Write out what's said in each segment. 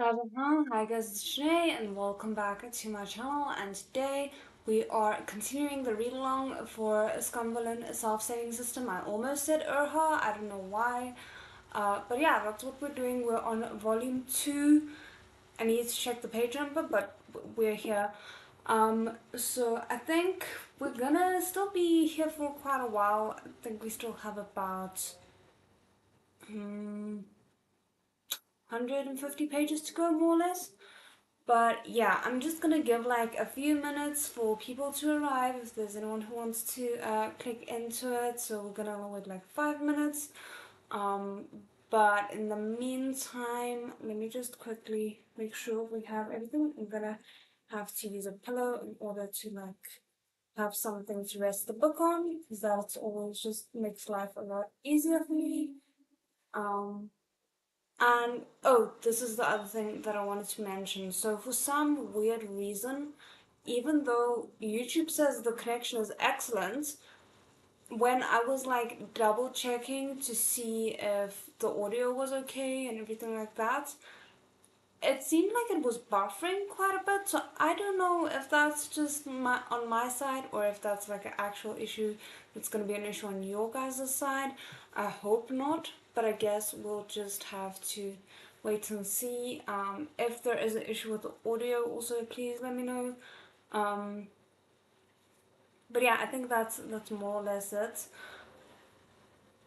Hi guys, it's Janae and welcome back to my channel, and today we are continuing the read along for Scum Villian Self-Saving System. I almost said Urha, I don't know why, but yeah, that's what we're doing. We're on volume 2. I need to check the page number, but we're here. So I think we're gonna still be here for quite a while. I think we still have about 150 pages to go, more or less. But yeah, I'm just gonna give like a few minutes for people to arrive if there's anyone who wants to click into it. So we're gonna wait like 5 minutes. Um, but in the meantime, let me just quickly make sure we have everything. I'm gonna have to use a pillow in order to like have something to rest the book on, because that always just makes life a lot easier for me. Um, and oh, this is the other thing that I wanted to mention. So for some weird reason, even though YouTube says the connection is excellent, when I was like double checking to see if the audio was okay and everything like that, it seemed like it was buffering quite a bit. So I don't know if that's just on my side, or if that's like an actual issue that's going to be an issue on your guys' side. I hope not, but I guess we'll just have to wait and see. If there is an issue with the audio, also please let me know. Um, but yeah, I think that's more or less it.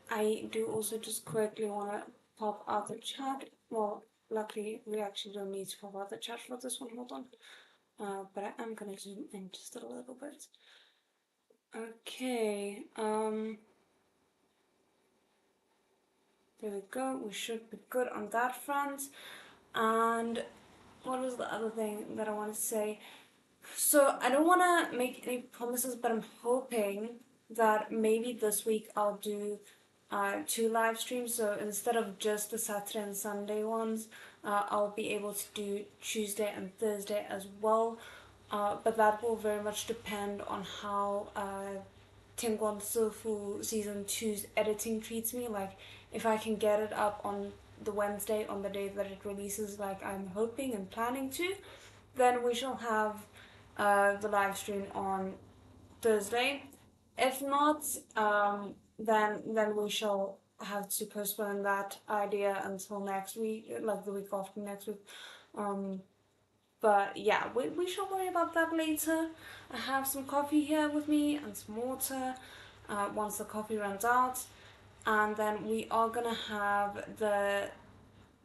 I do also just quickly want to pop out the chat. Well, luckily we actually don't need to pop out the chat for this one. Hold on. But I am gonna zoom in just a little bit. Okay. There we go. We should be good on that front. And what was the other thing that I want to say? So I don't want to make any promises, but I'm hoping that maybe this week I'll do 2 live streams. So instead of just the Saturday and Sunday ones, I'll be able to do Tuesday and Thursday as well. But that will very much depend on how Tingguan Sifu Season 2's editing treats me. Like, if I can get it up on the Wednesday, on the day that it releases, like I'm hoping and planning to, then we shall have the live stream on Thursday. If not, then we shall have to postpone that idea until next week, like the week after next week. Um, but yeah, we shall worry about that later. I have some coffee here with me and some water once the coffee runs out. And then we are gonna have the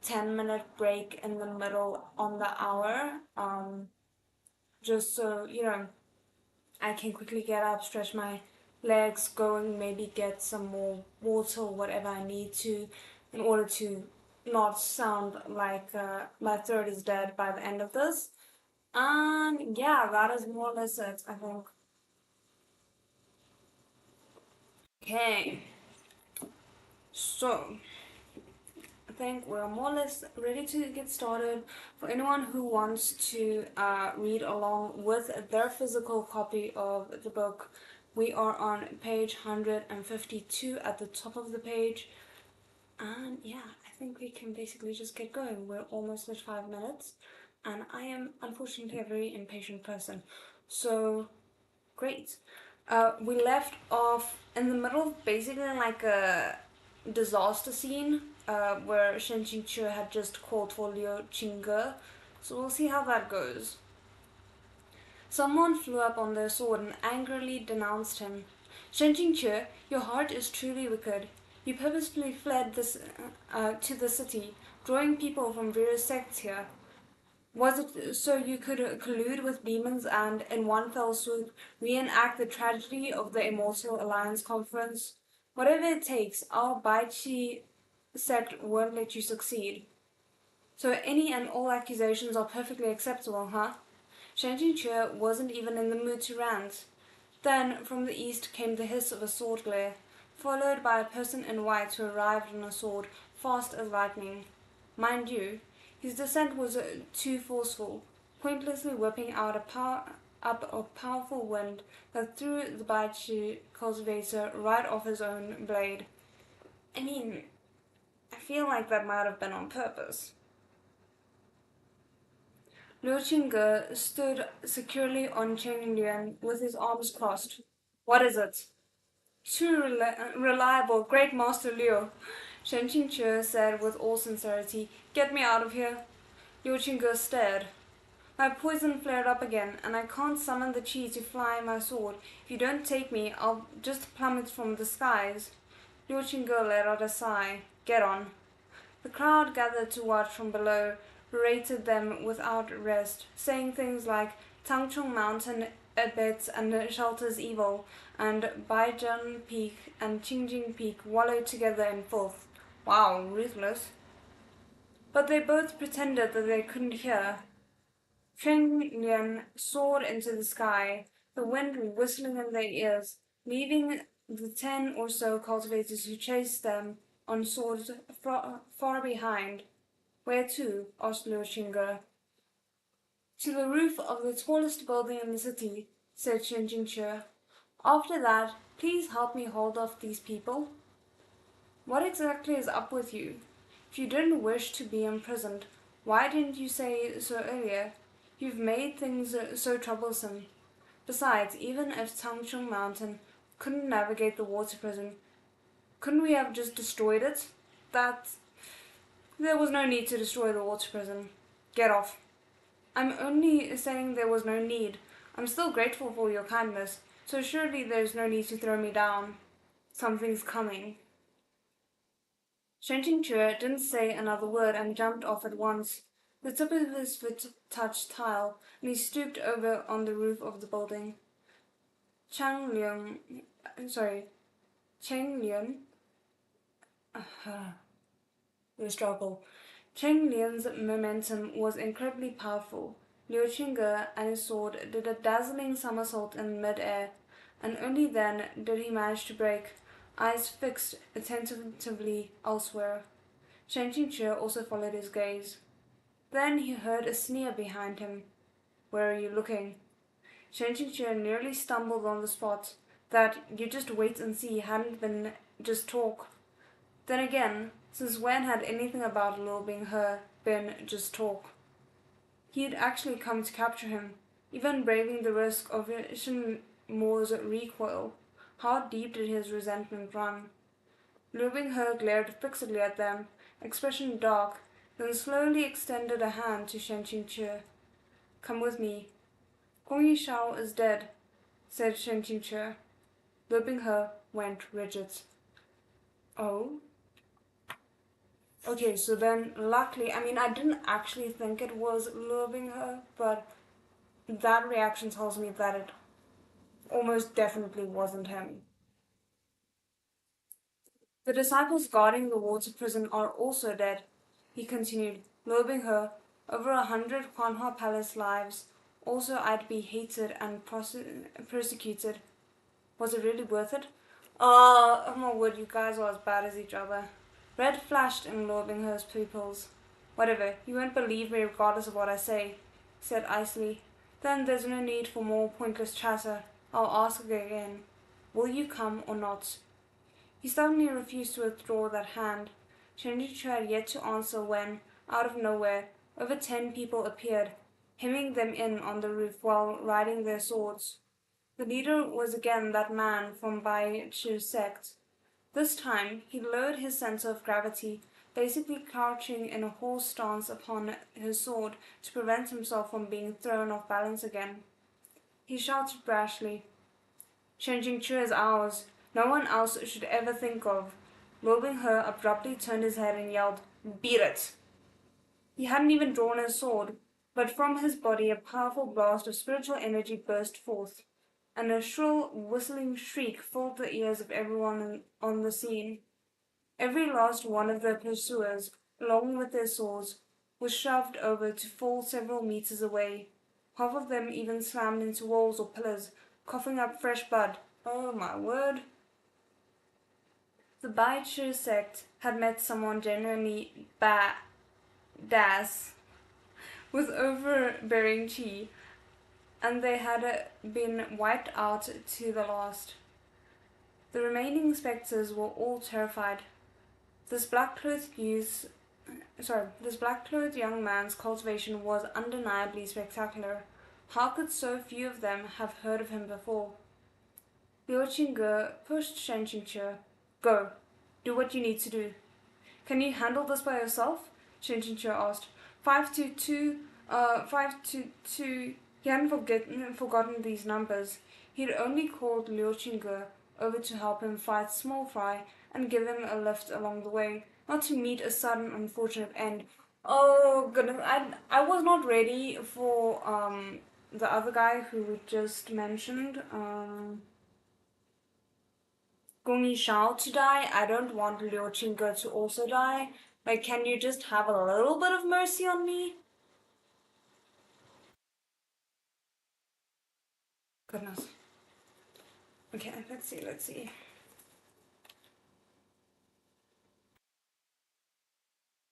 10-minute break in the middle on the hour. Just so, I can quickly get up, stretch my legs, go and maybe get some more water or whatever I need to, in order to not sound like my throat is dead by the end of this. And yeah, that is more or less it, I think. Okay, so I think we're more or less ready to get started. For anyone who wants to read along with their physical copy of the book, we are on page 152 at the top of the page. And yeah, I think we can basically just get going. We're almost at 5 minutes, and I am unfortunately a very impatient person. So, great. We left off in the middle of basically like a disaster scene where Shen Qingque had just called for Liu Qingge. So we'll see how that goes. Someone flew up on their sword and angrily denounced him. Shen Qingque, your heart is truly wicked. You purposefully fled to the city, drawing people from various sects here. Was it so you could collude with demons and, in one fell swoop, reenact the tragedy of the Immortal Alliance Conference? Whatever it takes, our Baichi sect won't let you succeed. So any and all accusations are perfectly acceptable, huh? Shen Qingque wasn't even in the mood to rant. Then, from the east came the hiss of a sword glare, followed by a person in white who arrived on a sword, fast as lightning. Mind you, his descent was too forceful, pointlessly whipping out up a powerful wind that threw the Baichi cultivator right off his own blade. I mean, I feel like that might have been on purpose. Liu Qingge stood securely on Cheng Lian with his arms crossed. What is it? Too reliable, great master Liu. Shen Qingque said with all sincerity, Get me out of here. Liu Qingge stared. My poison flared up again, and I can't summon the chi to fly my sword. If you don't take me, I'll just plummet from the skies. Liu Qingge let out a sigh. Get on. The crowd gathered to watch from below berated them without rest, saying things like Tangchung Mountain abets and shelters evil, and Baijian Peak and Qingjing Peak wallow together in filth. Wow, ruthless. But they both pretended that they couldn't hear. Cheng Lian soared into the sky, the wind whistling in their ears, leaving the 10 or so cultivators who chased them on swords far behind. Where to? Asked Liu Xingge. To the roof of the tallest building in the city, said Shen Jingque. After that, please help me hold off these people. What exactly is up with you? If you didn't wish to be imprisoned, why didn't you say so earlier? You've made things so troublesome. Besides, even if Tangchung Mountain couldn't navigate the water prison, couldn't we have just destroyed it? There was no need to destroy the water prison. Get off. I'm only saying there was no need. I'm still grateful for your kindness, so surely there's no need to throw me down. Something's coming. Shen Qingque didn't say another word and jumped off at once. The tip of his foot touched tile, and he stooped over on the roof of the building. Cheng Lian, the struggle. Cheng Lian's momentum was incredibly powerful. Liu Qingge and his sword did a dazzling somersault in mid-air, and only then did he manage to break, eyes fixed attentively elsewhere. Shen Qingque also followed his gaze. Then he heard a sneer behind him. Where are you looking? Shen Qingque nearly stumbled on the spot. That you just wait and see hadn't been just talk. Then again, since when had anything about Liu being her been just talk? He had actually come to capture him, even braving the risk of Shin Mo's recoil. How deep did his resentment run? Liu Binghe glared fixedly at them, expression dark, then slowly extended a hand to Shen Qingque. Come with me. Gong Yishao is dead, said Shen Qingque. Liu Binghe went rigid. Oh? Okay, so then luckily, I didn't actually think it was Liu Binghe, but that reaction tells me that it almost definitely wasn't him. The disciples guarding the water prison are also dead, he continued, lobing her. Over 100 Huanhua Palace lives. Also, I'd be hated and persecuted. Was it really worth it? Oh my word, you guys are as bad as each other. Red flashed in Lord Binghe's pupils. Whatever, you won't believe me regardless of what I say, he said icily. Then there's no need for more pointless chatter. I'll ask again. Will you come or not? He suddenly refused to withdraw that hand. Shenji had yet to answer when, out of nowhere, over 10 people appeared, hemming them in on the roof while riding their swords. The leader was again that man from Bai Chi's sect. This time, he lowered his center of gravity, basically crouching in a horse stance upon his sword to prevent himself from being thrown off balance again. He shouted brashly, Shen Jingchu is ours. No one else should ever think of. Luo Binghe abruptly turned his head and yelled, Beat it! He hadn't even drawn his sword, but from his body a powerful blast of spiritual energy burst forth, and a shrill, whistling shriek filled the ears of everyone on the scene. Every last one of the pursuers, along with their swords, was shoved over to fall several meters away. Half of them even slammed into walls or pillars, coughing up fresh blood. Oh my word! The Bai Chu sect had met someone genuinely badass with overbearing chi, and they had been wiped out to the last. The remaining spectres were all terrified. This black-clothed youth This black-clothed young man's cultivation was undeniably spectacular. How could so few of them have heard of him before? Liu Qingge pushed Shen Qingque. Go. Do what you need to do. Can you handle this by yourself? Shen Qingque asked. 522. He hadn't forgotten these numbers. He'd only called Liu Qingge over to help him fight Small Fry and give him a lift along the way, not to meet a sudden unfortunate end. Oh goodness, I was not ready for the other guy who we just mentioned, Gong Yishao to die. I don't want Liu Qingge to also die. Like, can you just have a little bit of mercy on me? Goodness. Okay, let's see.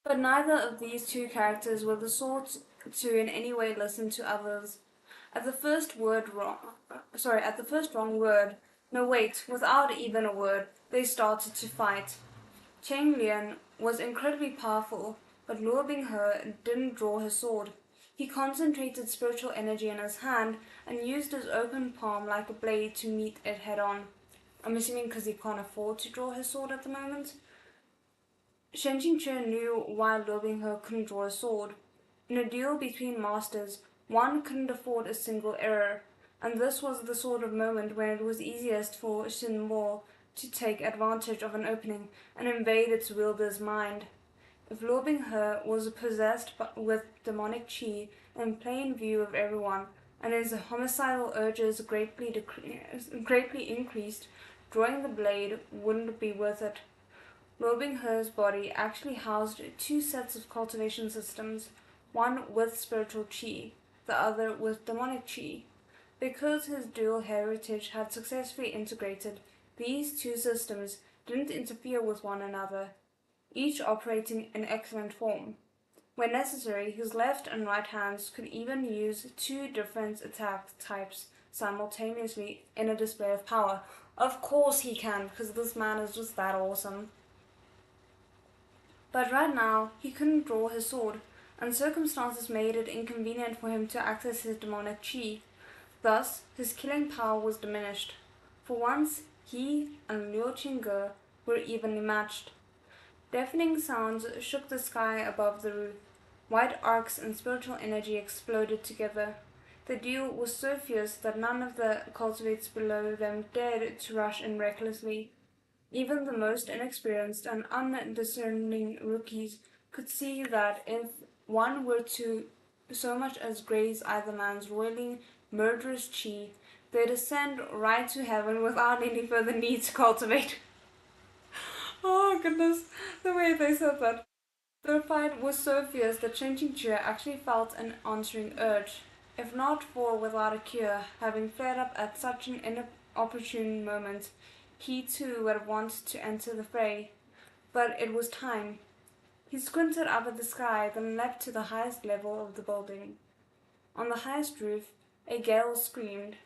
But neither of these two characters were the sort to in any way listen to others. At the first wrong word, no wait, without even a word, they started to fight. Cheng Lian was incredibly powerful, but Luo Binghe didn't draw his sword. He concentrated spiritual energy in his hand and used his open palm like a blade to meet it head on. I'm assuming because he can't afford to draw his sword at the moment. Shen Qingque knew why Luo Binghe couldn't draw a sword. In a duel between masters, one couldn't afford a single error, and this was the sort of moment when it was easiest for Xin Mo to take advantage of an opening and invade its wielder's mind. If Luo Binghe was possessed with demonic qi in plain view of everyone, and his homicidal urges greatly increased, drawing the blade wouldn't be worth it. Luo Binghe's body actually housed two sets of cultivation systems, one with spiritual qi, the other with demonic qi. Because his dual heritage had successfully integrated, these two systems didn't interfere with one another, each operating in excellent form. When necessary, his left and right hands could even use two different attack types simultaneously in a display of power. Of course he can, because this man is just that awesome. But right now, he couldn't draw his sword, and circumstances made it inconvenient for him to access his demonic qi. Thus, his killing power was diminished. For once, he and Liu Qingge were evenly matched. Deafening sounds shook the sky above the roof. White arcs and spiritual energy exploded together. The duel was so fierce that none of the cultivates below them dared to rush in recklessly. Even the most inexperienced and undiscerning rookies could see that if one were to so much as graze either man's roiling, murderous qi, they'd ascend right to heaven without any further need to cultivate. Oh goodness, the way they said that. The fight was so fierce that Shen Qingque actually felt an answering urge, if not for without a cure, having flared up at such an inopportune moment. He too would want to enter the fray, but it was time. He squinted up at the sky, then leapt to the highest level of the building. On the highest roof, a gale screamed.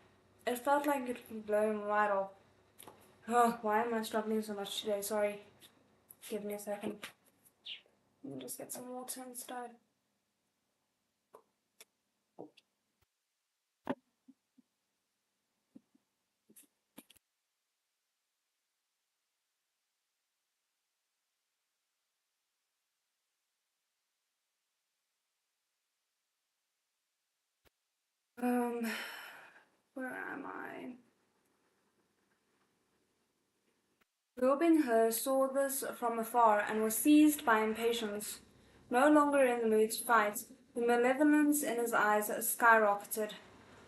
It felt like it would blow him right off. Oh, why am I struggling so much today? Sorry. Give me a second. Let me just get some water instead. Where am I? Liu Binghe saw this from afar and was seized by impatience. No longer in the mood to fight, the malevolence in his eyes skyrocketed,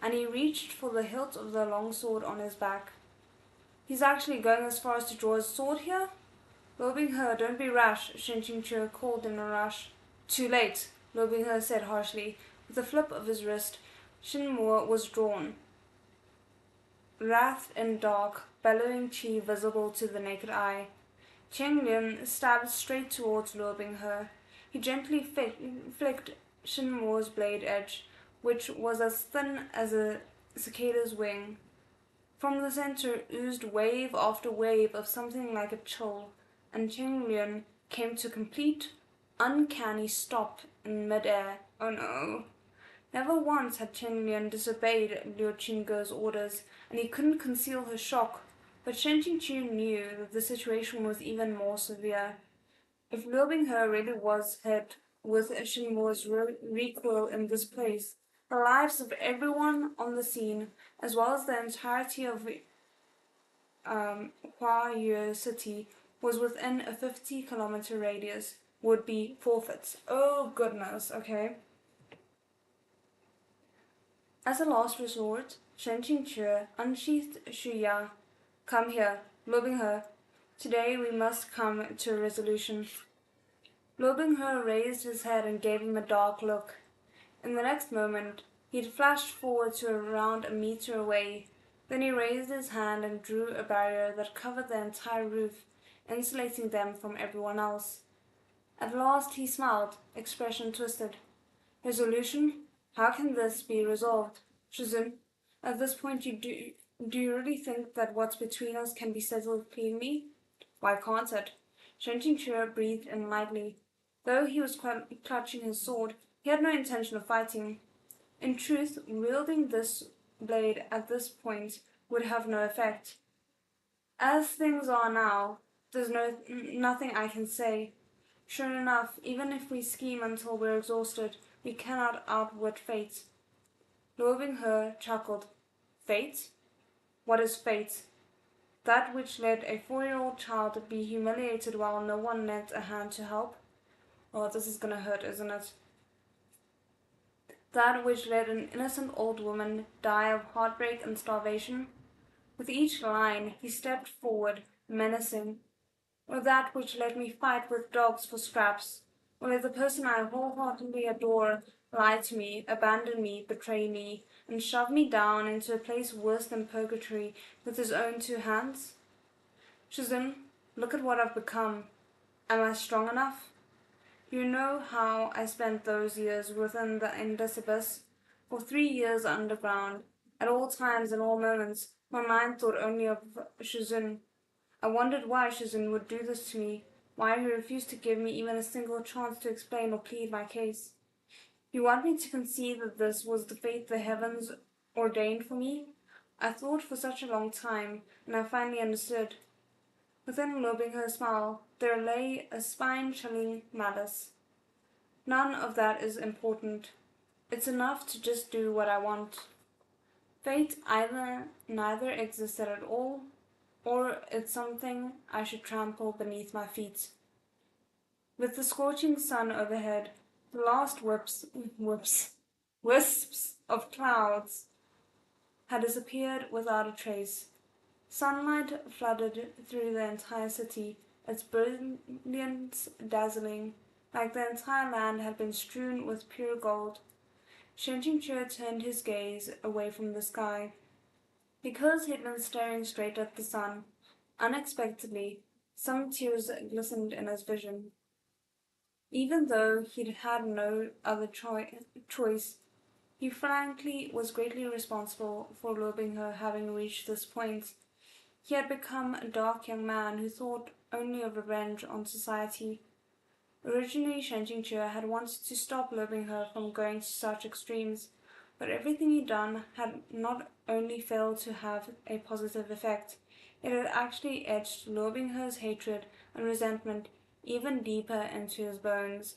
and he reached for the hilt of the long sword on his back. He's actually going as far as to draw his sword here? Liu Binghe, don't be rash, Shen Qingque called in a rush. Too late, Liu Binghe said harshly. With a flip of his wrist, Shin Mo was drawn. Wrath and dark, bellowing qi visible to the naked eye. Cheng Lian stabbed straight towards Luo Binghe. He gently flicked Shin Mo's blade edge, which was as thin as a cicada's wing. From the center oozed wave after wave of something like a chill, and Cheng Lian came to complete, uncanny stop in midair. Oh no. Never once had Chen Lian disobeyed Liu Qingge's orders, and he couldn't conceal his shock. But Shen Qingqu knew that the situation was even more severe. If Liu Binghe really was hit with Xinmo's recoil in this place, the lives of everyone on the scene, as well as the entirety of Huayue City, was within a 50-kilometer radius, would be forfeits. Oh goodness, okay. As a last resort, Shen Qingqu unsheathed Shuya. Come here, Liu Binghe. Today we must come to a resolution. Liu Binghe raised his head and gave him a dark look. In the next moment, he had flashed forward to around a meter away. Then he raised his hand and drew a barrier that covered the entire roof, insulating them from everyone else. At last he smiled, expression twisted. Resolution? How can this be resolved? Shizun, at this point do you really think that what's between us can be settled cleanly? Why can't it? Shen Qingqu breathed in lightly. Though he was clutching his sword, he had no intention of fighting. In truth, wielding this blade at this point would have no effect. As things are now, there's nothing I can say. Sure enough, even if we scheme until we're exhausted, we cannot outwit fate. Liu Binghe chuckled. Fate? What is fate? That which let a 4-year-old child be humiliated while no one lent a hand to help? Oh, this is gonna hurt, isn't it? That which let an innocent old woman die of heartbreak and starvation? With each line, he stepped forward, menacing. Or that which let me fight with dogs for scraps? Or let the person I wholeheartedly adore lie to me, abandon me, betray me, and shove me down into a place worse than purgatory with his own 2 hands? Shizun, look at what I've become. Am I strong enough? You know how I spent those years within the Indus abyss. For 3 years underground, at all times and all moments, my mind thought only of Shizun. I wondered why Shizun would do this to me, why he refused to give me even a single chance to explain or plead my case. You want me to concede that this was the fate the heavens ordained for me? I thought for such a long time, and I finally understood. Within Liu Binghe's smile, there lay a spine-chilling malice. None of that is important. It's enough to just do what I want. Fate either neither existed at all, or it's something I should trample beneath my feet. With the scorching sun overhead, the last wisps of clouds had disappeared without a trace. Sunlight flooded through the entire city, its brilliance dazzling, like the entire land had been strewn with pure gold. Shen Qingqu turned his gaze away from the sky. Because he'd been staring straight at the sun, unexpectedly, some tears glistened in his vision. Even though he'd had no other choice, he frankly was greatly responsible for Liu Binghe having reached this point. He had become a dark young man who thought only of revenge on society. Originally, Shen Qingqu had wanted to stop Liu Binghe from going to such extremes, but everything he'd done had not only failed to have a positive effect, it had actually etched Liu Binghe's hatred and resentment even deeper into his bones.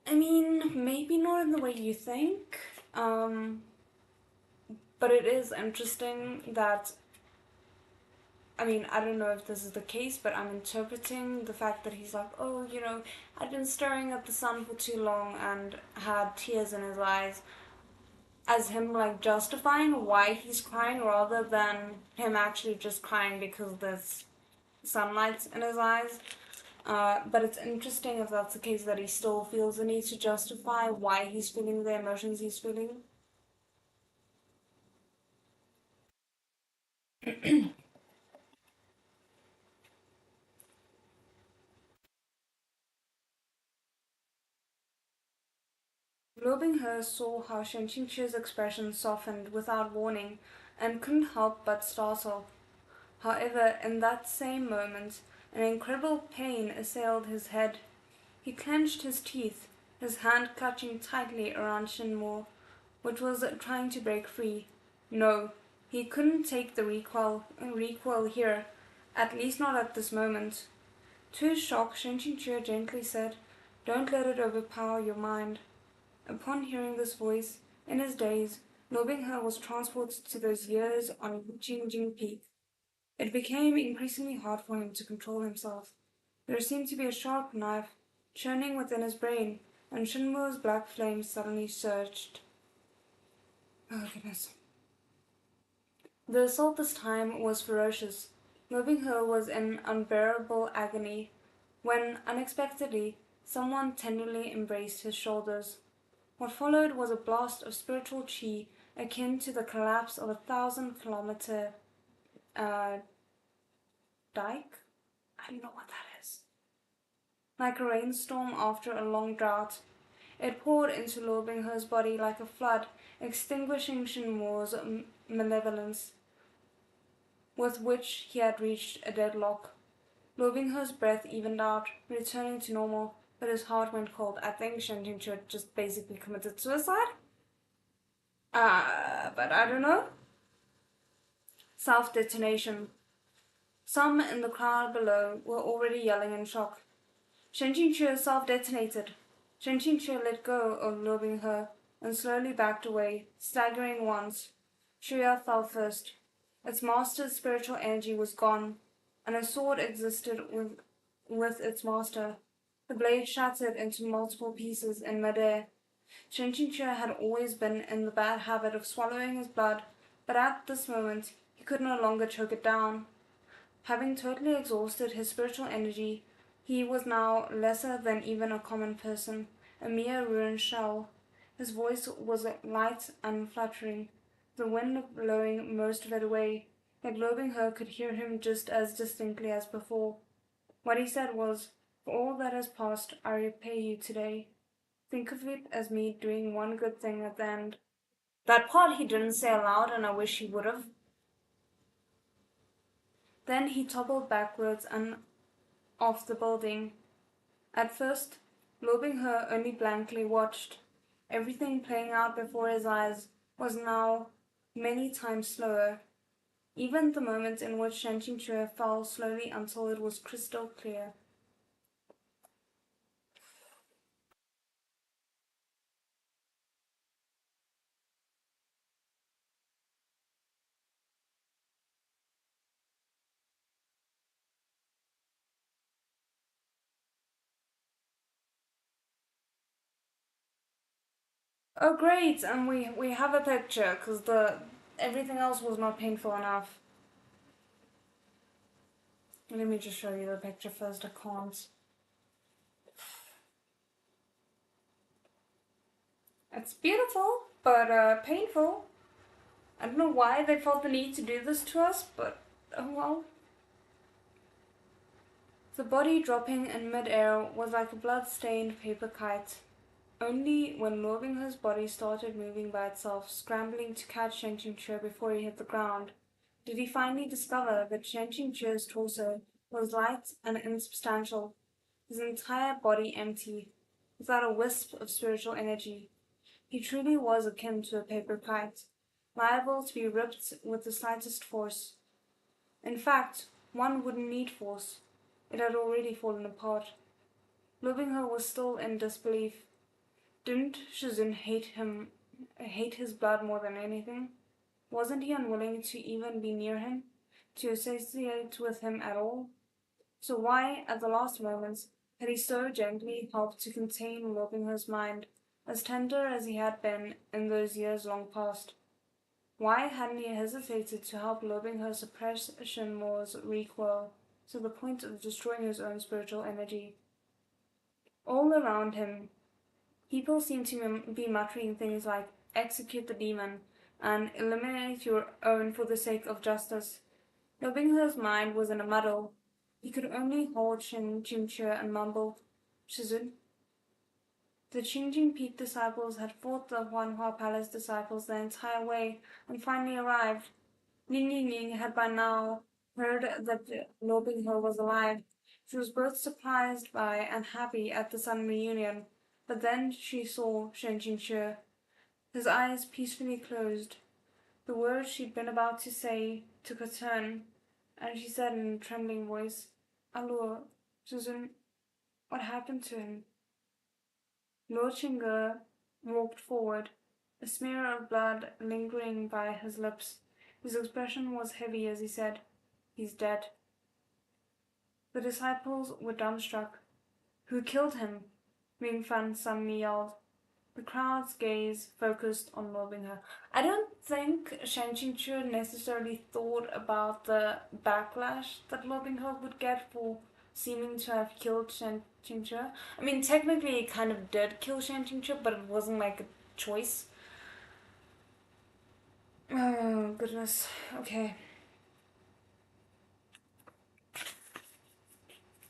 I mean, maybe not in the way you think, but it is interesting that, I mean, I don't know if this is the case, but I'm interpreting the fact that he's like, oh, I'd been staring at the sun for too long and had tears in his eyes, as him, like, justifying why he's crying rather than him actually just crying because there's sunlight in his eyes. But it's interesting if that's the case that he still feels the need to justify why he's feeling the emotions he's feeling. Liu Binghe saw how Shen Qingqu's expression softened without warning and couldn't help but startle. However, in that same moment, an incredible pain assailed his head. He clenched his teeth, his hand clutching tightly around Shinmore, which was trying to break free. No, he couldn't take the recoil here, at least not at this moment. To his shock, Shen Qingque gently said, "Don't let it overpower your mind." Upon hearing this voice, in his daze, Lo Binghe was transported to those years on Jingjing Peak. It became increasingly hard for him to control himself. There seemed to be a sharp knife churning within his brain, and Shinmo's black flame suddenly surged. Oh goodness. The assault this time was ferocious. Lo Binghe was in unbearable agony when, unexpectedly, someone tenderly embraced his shoulders. What followed was a blast of spiritual chi akin to the collapse of a 1,000-kilometer dike? I don't know what that is. Like a rainstorm after a long drought, it poured into Lo Binghe's body like a flood, extinguishing Shinmo's malevolence, with which he had reached a deadlock. Lo Binghe's breath evened out, returning to normal, but his heart went cold. I think Shen Qingque just basically committed suicide. But I don't know. Self-detonation. Some in the crowd below were already yelling in shock. Shen Qingque self-detonated. Shen Qingque let go of Lo Binghe and slowly backed away, staggering once. Shuya fell first. Its master's spiritual energy was gone, and a sword existed with its master. The blade shattered into multiple pieces in midair. Shen Qingque had always been in the bad habit of swallowing his blood, but at this moment he could no longer choke it down. Having totally exhausted his spiritual energy, he was now lesser than even a common person, a mere ruined shell. His voice was light and fluttering, the wind blowing most of it away, yet Lo Binghe could hear him just as distinctly as before. What he said was, "For all that has passed, I repay you today. Think of it as me doing one good thing at the end." That part he didn't say aloud, and I wish he would have. Then he toppled backwards and off the building. At first, Lo Binghe only blankly watched. Everything playing out before his eyes was now many times slower, even the moment in which Shen Qingque fell slowly until it was crystal clear. Oh great, and we have a picture, because the everything else was not painful enough. Let me just show you the picture first, I can't. It's beautiful, but painful. I don't know why they felt the need to do this to us, but oh well. The body dropping in mid-air was like a blood-stained paper kite. Only when Lo Binghe's body started moving by itself, scrambling to catch Shen Qingque before he hit the ground, did he finally discover that Shen Qingque's torso was light and insubstantial, his entire body empty, without a wisp of spiritual energy. He truly was akin to a paper kite, liable to be ripped with the slightest force. In fact, one wouldn't need force. It had already fallen apart. Lo Binghe was still in disbelief. Didn't Shizun hate his blood more than anything? Wasn't he unwilling to even be near him, to associate with him at all? So why, at the last moments, had he so gently helped to contain Lo Binghe's mind, as tender as he had been in those years long past? Why hadn't he hesitated to help Lo Binghe suppress Shenmo's recoil to the point of destroying his own spiritual energy? All around him, people seemed to be muttering things like, "Execute the demon," and "Eliminate your own for the sake of justice." Lo Binghe's mind was in a muddle. He could only hold Shen Qingque and mumble, "Shizun." The Qingjing Peak disciples had fought the Huanhua Palace disciples the entire way and finally arrived. Ling Ying had by now heard that Lo Binghe was alive. She was both surprised by and happy at the sudden reunion, but then she saw Shen Qingque. His eyes peacefully closed. The words she'd been about to say took a turn, and she said in a trembling voice, "Allure, Susan, what happened to him?" Lord Xingge walked forward, a smear of blood lingering by his lips. His expression was heavy as he said, "He's dead." The disciples were dumbstruck. "Who killed him?" Ming Fan suddenly yelled. The crowd's gaze focused on Luo Binghe. I don't think Shen Qingque necessarily thought about the backlash that Luo Binghe would get for seeming to have killed Shen Qingque. I mean, technically, he kind of did kill Shen Qingque, but it wasn't like a choice. Oh, goodness. Okay.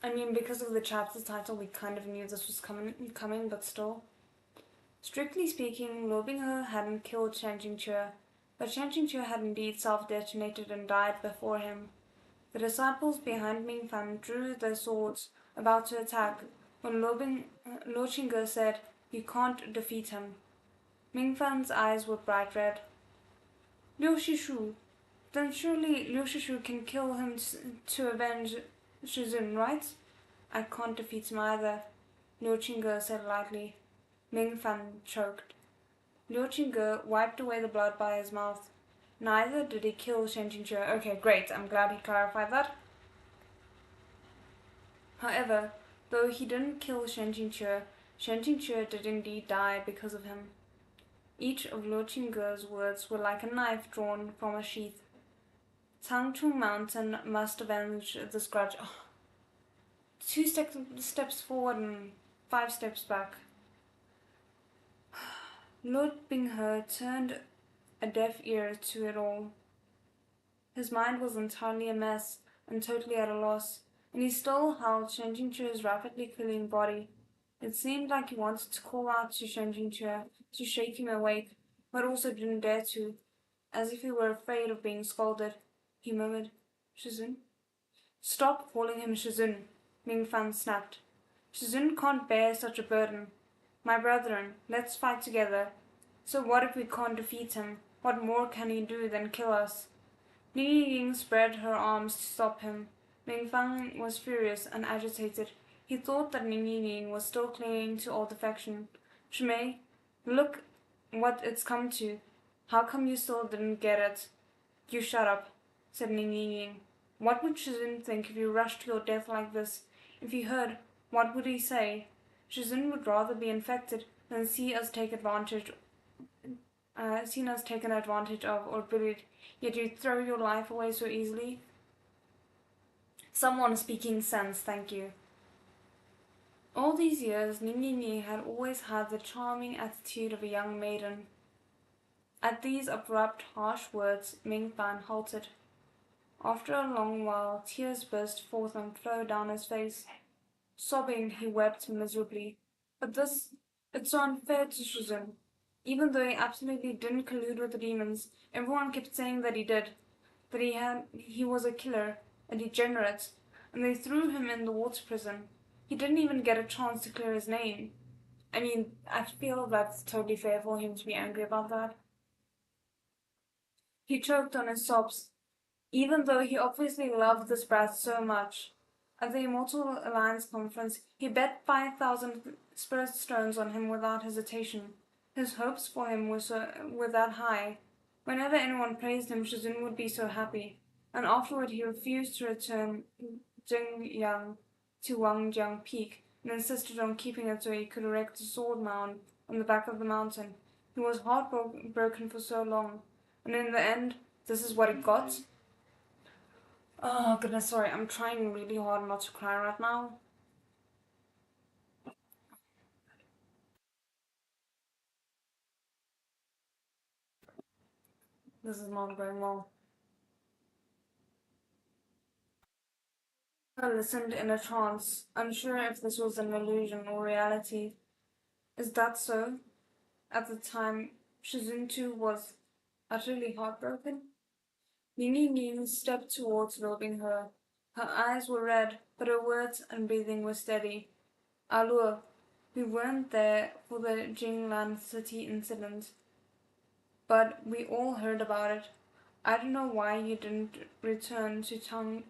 I mean, because of the chapter title, we kind of knew this was coming, but still. Strictly speaking, Luo Binghe hadn't killed Shen Qingque, but Shen Qingque had indeed self-detonated and died before him. The disciples behind Ming Fan drew their swords, about to attack, when Luo Qingge said, "You can't defeat him." Ming Fan's eyes were bright red. "Liu Shishu, then surely Liu Shishu can kill him to avenge Shizun, right?" "I can't defeat him either," Liu Qingge said lightly. Ming Fan choked. Liu Qingge wiped away the blood by his mouth. Neither did he kill Shen Qingque. Okay, great. I'm glad he clarified that. However, though he didn't kill Shen Qingque did indeed die because of him. Each of Liu Qingge's words were like a knife drawn from a sheath. Tangchu Mountain must avenge this grudge. Oh, 2 steps forward and 5 steps back. Luo Binghe turned a deaf ear to it all. His mind was entirely a mess and totally at a loss, and he still held Shen Qingque's rapidly cooling body. It seemed like he wanted to call out to Shen Qingque to shake him awake, but also didn't dare to, as if he were afraid of being scolded. He murmured, "Shizun?" "Stop calling him Shizun," Ming Fan snapped. "Shizun can't bear such a burden. My brethren, let's fight together. So what if we can't defeat him? What more can he do than kill us?" Ning Ying spread her arms to stop him. Ming Fan was furious and agitated. He thought that Ning Ying was still clinging to old affection. "Shimei, look what it's come to. How come you still didn't get it?" "You shut up," said Ning Ying. "What would Shizun think if you rushed to your death like this? If he heard, what would he say? Shizun would rather be infected than see us taken advantage of or bullied, yet you throw your life away so easily." "Someone speaking sense, thank you." All these years, Ning Ying had always had the charming attitude of a young maiden. At these abrupt, harsh words, Ming Fan halted. After a long while, tears burst forth and flowed down his face. Sobbing, he wept miserably. "But it's so unfair to Shizun. Even though he absolutely didn't collude with the demons, everyone kept saying that he did, that he was a killer, a degenerate, and they threw him in the water prison. He didn't even get a chance to clear his name. I mean, I feel that's totally fair for him to be angry about that." He choked on his sobs, even though he obviously loved this brat so much. At the Immortal Alliance conference, he bet 5,000 spirit stones on him without hesitation. His hopes for him were that high. Whenever anyone praised him, Shizun would be so happy. And afterward he refused to return Jingyang to Wangjiang Peak and insisted on keeping it so he could erect a sword mound on the back of the mountain. He was heartbroken for so long, and in the end, this is what he got. Oh goodness, sorry, I'm trying really hard not to cry right now. This is not going well. I listened in a trance, unsure if this was an illusion or reality. Is that so? At the time, Shizun too was utterly heartbroken. Nini Nin stepped towards Robin her. Her eyes were red, but her words and breathing were steady. Alua, we weren't there for the Jinglan city incident, but we all heard about it. I don't know why you didn't return to Chong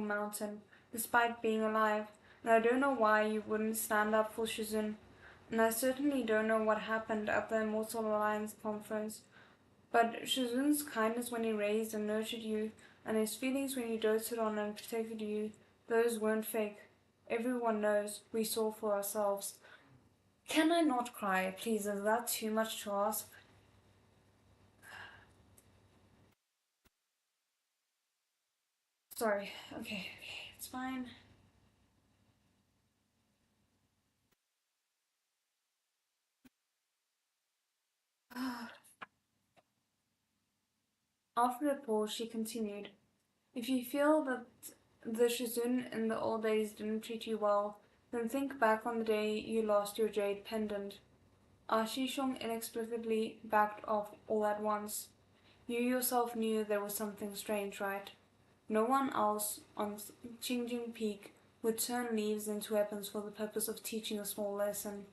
Mountain, despite being alive, and I don't know why you wouldn't stand up for Shizun, and I certainly don't know what happened at the Immortal Alliance conference, but Shizun's kindness when he raised and nurtured you, and his feelings when he doted on and protected you, those weren't fake. Everyone knows. We saw for ourselves. Can I not cry, please? Is that too much to ask? Sorry. Okay, it's fine. After a pause, she continued, if you feel that the Shizun in the old days didn't treat you well, then think back on the day you lost your jade pendant. Shishong inexplicably backed off all at once. You yourself knew there was something strange, right? No one else on Qingjing Peak would turn leaves into weapons for the purpose of teaching a small lesson.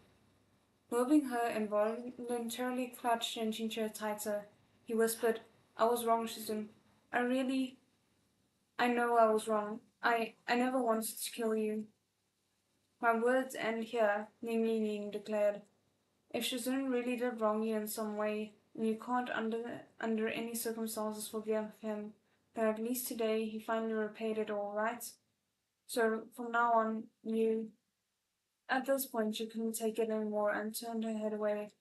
Moving her involuntarily clutched Shenjinche tighter, he whispered, I was wrong, Shizun. I know I was wrong. I never wanted to kill you. My words end here, Ning Ning Ning declared. If Shizun really did wrong you in some way, and you can't under any circumstances forgive him, then at least today he finally repaid it all, right? So from now on, you... At this point, she couldn't take it anymore and turned her head away.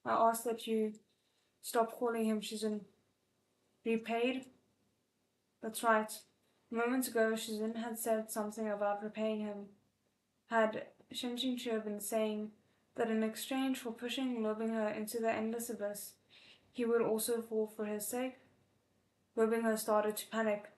I asked that you stop calling him Shizun. Repaid? That's right. A moment ago, Shizun had said something about repaying him. Had Shinjinchu been saying that in exchange for pushing Lobingher into the endless abyss, he would also fall for his sake? Lobingher started to panic.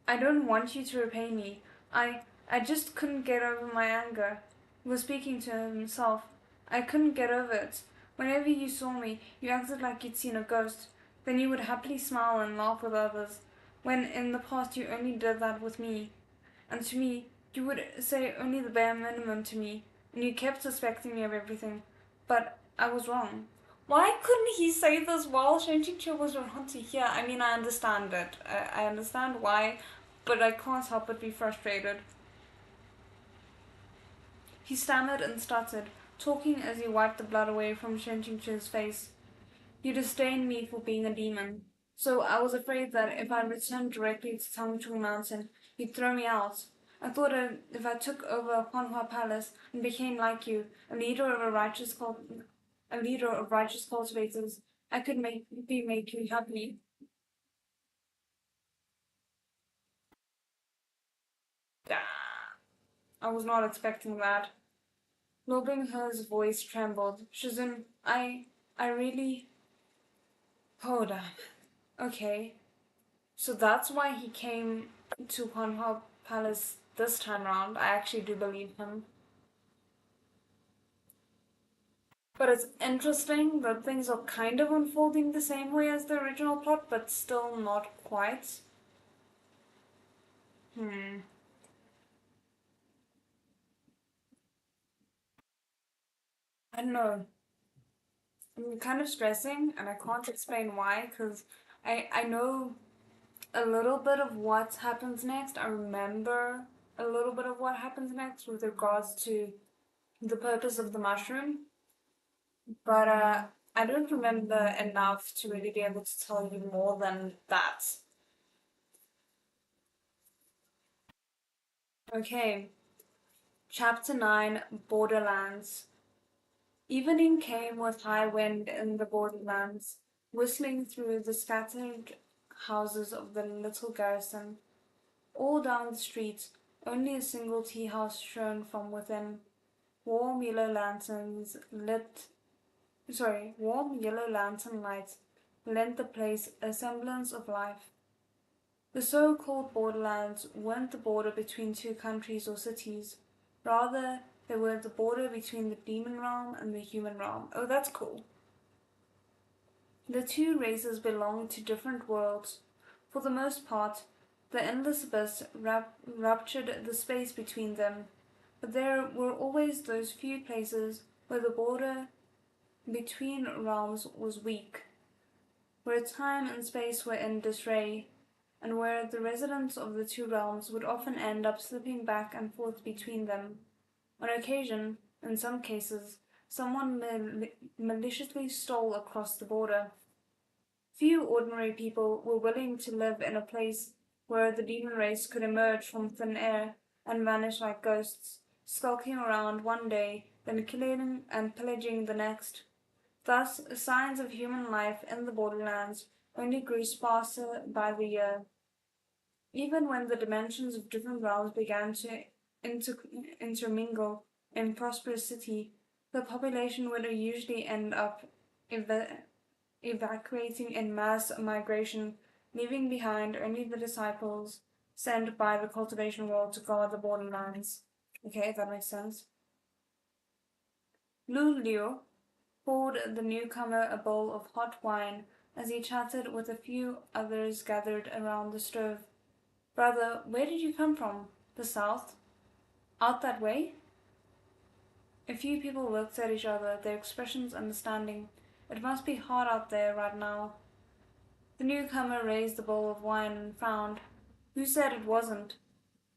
I don't want you to repay me. I just couldn't get over my anger. He was speaking to himself. I couldn't get over it. Whenever you saw me, you acted like you'd seen a ghost. Then you would happily smile and laugh with others, when in the past you only did that with me. And to me, you would say only the bare minimum to me, and you kept suspecting me of everything. But I was wrong. Why couldn't he say this while Shenjinchu was around to hear? I mean, I understand it. I understand why, but I can't help but be frustrated. He stammered and stuttered, talking as he wiped the blood away from Shenjinchu's face. You disdained me for being a demon, so I was afraid that if I returned directly to Tangchung Mountain, you'd throw me out. I thought if I took over Huanhua Palace and became like you, a leader of righteous cultivators, I could make you happy. Ah, I was not expecting that. Lobingher's voice trembled. Shizun, I really... Hold on. Okay, so that's why he came to Huanhua Palace this time round. I actually do believe him. But it's interesting that things are kind of unfolding the same way as the original plot, but still not quite. Hmm. I don't know. I'm kind of stressing, and I can't explain why, because I know a little bit of what happens next. I remember a little bit of what happens next with regards to the purpose of the mushroom, but I don't remember enough to really be able to tell you more than that. Okay, Chapter 9, Borderlands. Evening came with high wind in the borderlands, whistling through the scattered houses of the little garrison. All down the street, only a single tea house shone from within. Warm yellow lanterns lit warm yellow lantern lights lent the place a semblance of life. The so-called borderlands weren't the border between two countries or cities. Rather, they were the border between the demon realm and the human realm. Oh, that's cool. The two races belonged to different worlds. For the most part, The endless abyss ruptured the space between them, but there were always those few places where the border between realms was weak, where time and space were in disarray, and where the residents of the two realms would often end up slipping back and forth between them. On occasion, in some cases, someone maliciously stole across the border. Few ordinary people were willing to live in a place where the demon race could emerge from thin air and vanish like ghosts, skulking around one day, then killing and pillaging the next. Thus, signs of human life in the borderlands only grew sparser by the year. Even when the dimensions of different realms began to intermingle in prosperous city, the population would usually end up evacuating in mass migration, leaving behind only the disciples sent by the cultivation world to guard the borderlands. Okay, if that makes sense. Lu Liu poured the newcomer a bowl of hot wine as he chatted with a few others gathered around the stove. Brother, where did you come from? The south? Out that way? A few people looked at each other, their expressions understanding. It must be hot out there right now. The newcomer raised the bowl of wine and frowned. Who said it wasn't?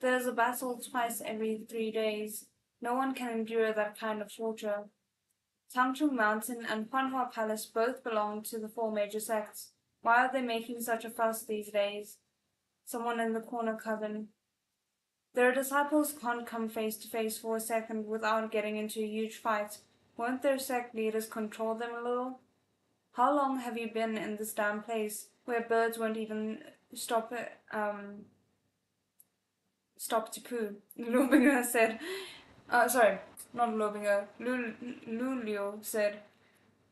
There's a battle twice every 3 days. No one can endure that kind of torture. Tangchung Mountain and Huanhua Palace both belong to the four major sects. Why are they making such a fuss these days? Someone in the corner covered. Their disciples can't come face to face for a second without getting into a huge fight. Won't their sect leaders control them a little? How long have you been in this damn place where birds won't even stop to poo? Lubinger said. Sorry, not Lubinger. Lulio said.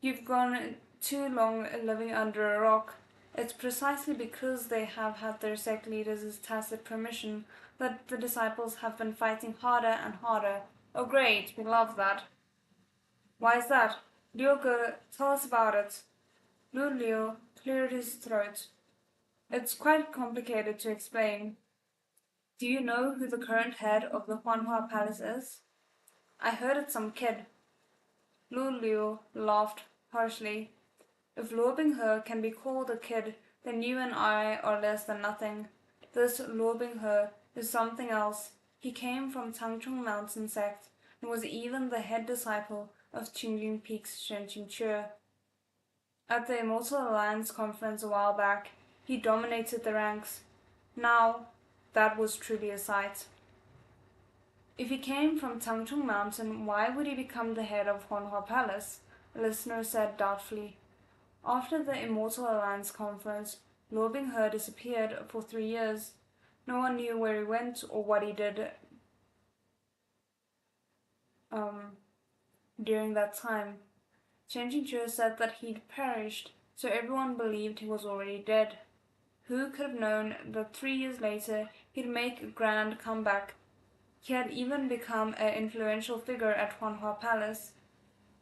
You've gone too long living under a rock. It's precisely because they have had their sect leaders' tacit permission that the disciples have been fighting harder and harder. Oh great, we love that. Why is that? Lyoke, tell us about it. Lulio cleared his throat. It's quite complicated to explain. Do you know who the current head of the Huanhua Palace is? I heard it's some kid. Lulio laughed harshly. If Luo Binghe can be called a kid, then you and I are less than nothing. This Luo Binghe is something else. He came from Tangchung Mountain sect and was even the head disciple of Qingyun Peak's Shenqing Che. At the Immortal Alliance conference a while back, he dominated the ranks. Now, that was truly a sight. If he came from Tangchung Mountain, why would he become the head of Huanhua Palace? A listener said doubtfully. After the Immortal Alliance conference, Luo Binghe disappeared for 3 years. No one knew where he went or what he did during that time. Chen Jingzhe said that he'd perished, so everyone believed he was already dead. Who could have known that 3 years later he'd make a grand comeback? He had even become an influential figure at Huanhua Palace.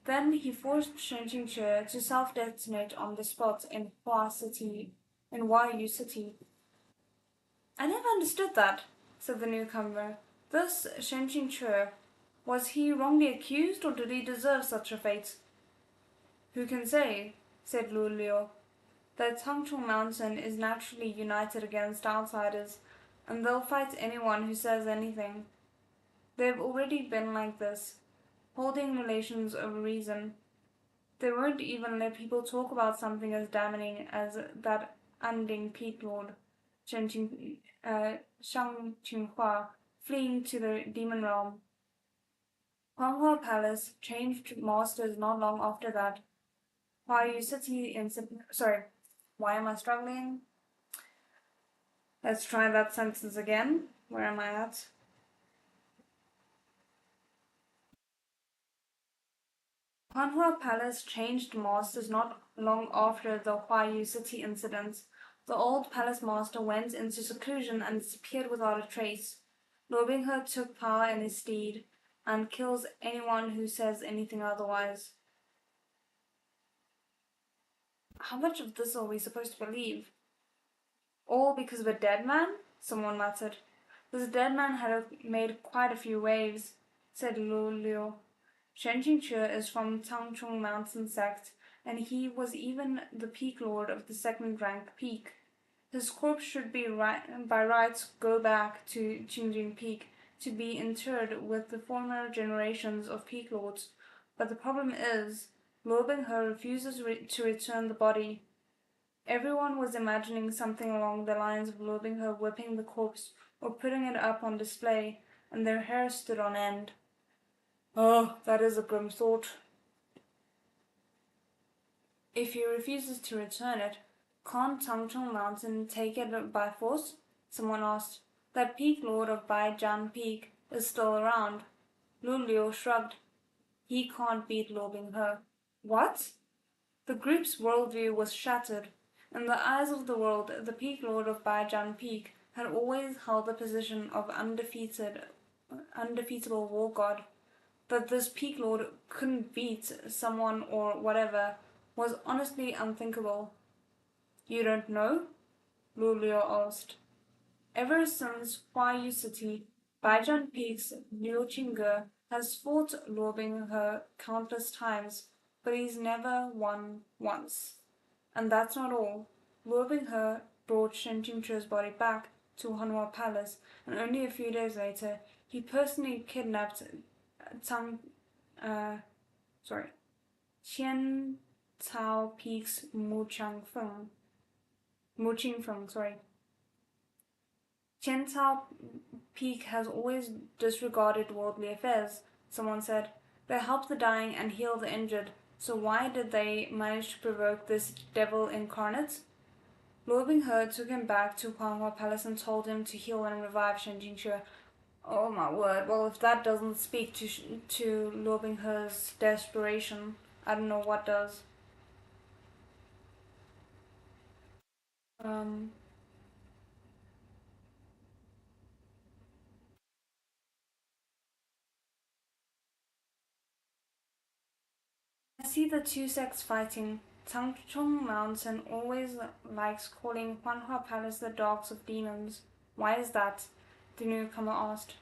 Then he forced Shen Jingzhe to self-detonate on the spot in Huayu City. I never understood that, said the newcomer. This Shen Jingzhe, was he wrongly accused or did he deserve such a fate? Who can say, said Lu Liu. The Tangchung Mountain is naturally united against outsiders, and they'll fight anyone who says anything. They've already been like this, holding relations over reason. They won't even let people talk about something as damning as that Anding Peak Lord, Xiang Qinghua, fleeing to the demon realm. Huanghua Palace changed masters not long after that. Huayu City sorry, why am I struggling? Let's try that sentence again. Where am I at? Huanhua Palace changed masters not long after the Huayu City incident. The old palace master went into seclusion and disappeared without a trace. Luo Binghe took power in his stead and kills anyone who says anything otherwise. How much of this are we supposed to believe? All because of a dead man? someone muttered. This dead man had made quite a few waves, said Lu Liu. Shen Qingque is from Tangchong Mountain sect, and he was even the peak lord of the second rank peak. His corpse should be by rights go back to Qingjing Peak to be interred with the former generations of peak lords. But the problem is, Luo Binghe refuses to return the body. Everyone was imagining something along the lines of Luo Binghe whipping the corpse or putting it up on display, and their hair stood on end. Oh, that is a grim thought. If he refuses to return it, can't Tangchong Mountain take it by force? Someone asked. That peak lord of Baijian Peak is still around. Lu Liu shrugged. He can't beat Luo Binghe. What? The group's worldview was shattered. In the eyes of the world, the peak lord of Baijian Peak had always held the position of undefeatable war god. That this peak lord couldn't beat someone or whatever was honestly unthinkable. You don't know? Lu Liu asked. Ever since Huayu City, Baijian Peak's Liu Qingge has fought Luo Binghe countless times, but he's never won once. And that's not all. Luo Binghe brought Shen Qingque's body back to Hanwha Palace, and only a few days later, he personally kidnapped Qian Cao Peak's Mu Qingfeng. Qian Cao Peak has always disregarded worldly affairs, someone said. They help the dying and heal the injured, so why did they manage to provoke this devil incarnate? Luo Binghe took him back to Hanwha Palace and told him to heal and revive Shen Jingxue. Oh my word, well if that doesn't speak to Luo Binghe's desperation, I don't know what does. Um, I see the two sects fighting. Tangchong Mountain always likes calling Huanhua Palace the Dogs of Demons. Why is that? The newcomer asked.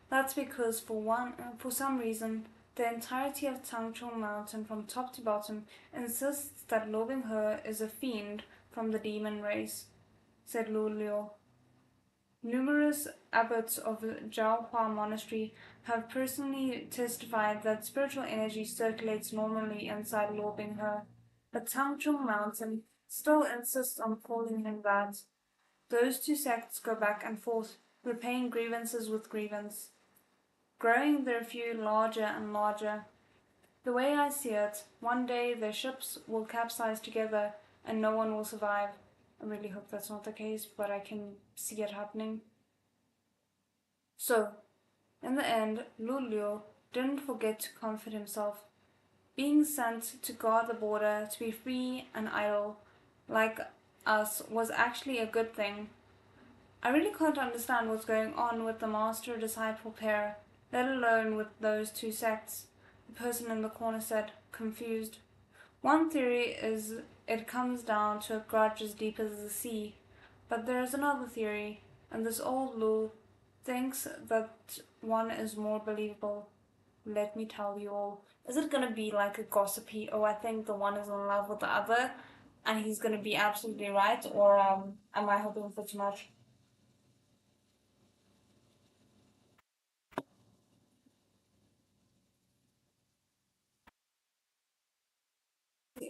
That's because for some reason, the entirety of Tangchong Mountain from top to bottom insists that Luo Binghe is a fiend from the demon race, said Lu Liu. Numerous abbots of the Zhaohua Monastery have personally testified that spiritual energy circulates normally inside Luo Binghe, but Tangchong Mountain still insists on calling him that. Those two sects go back and forth, repaying grievances with grievance, growing their feud larger and larger. The way I see it, one day their ships will capsize together and no one will survive. I really hope that's not the case, but I can see it happening. So, in the end, Lu Liu didn't forget to comfort himself. Being sent to guard the border, to be free and idle, like us, was actually a good thing. I really can't understand what's going on with the master-disciple pair, let alone with those two sects, the person in the corner said, confused. One theory is it comes down to a grudge as deep as the sea, but there is another theory, and this old Lu thinks that one is more believable. Let me tell you all. Is it gonna be like a gossipy, oh I think the one is in love with the other and he's gonna be absolutely right, or am I hoping for too much?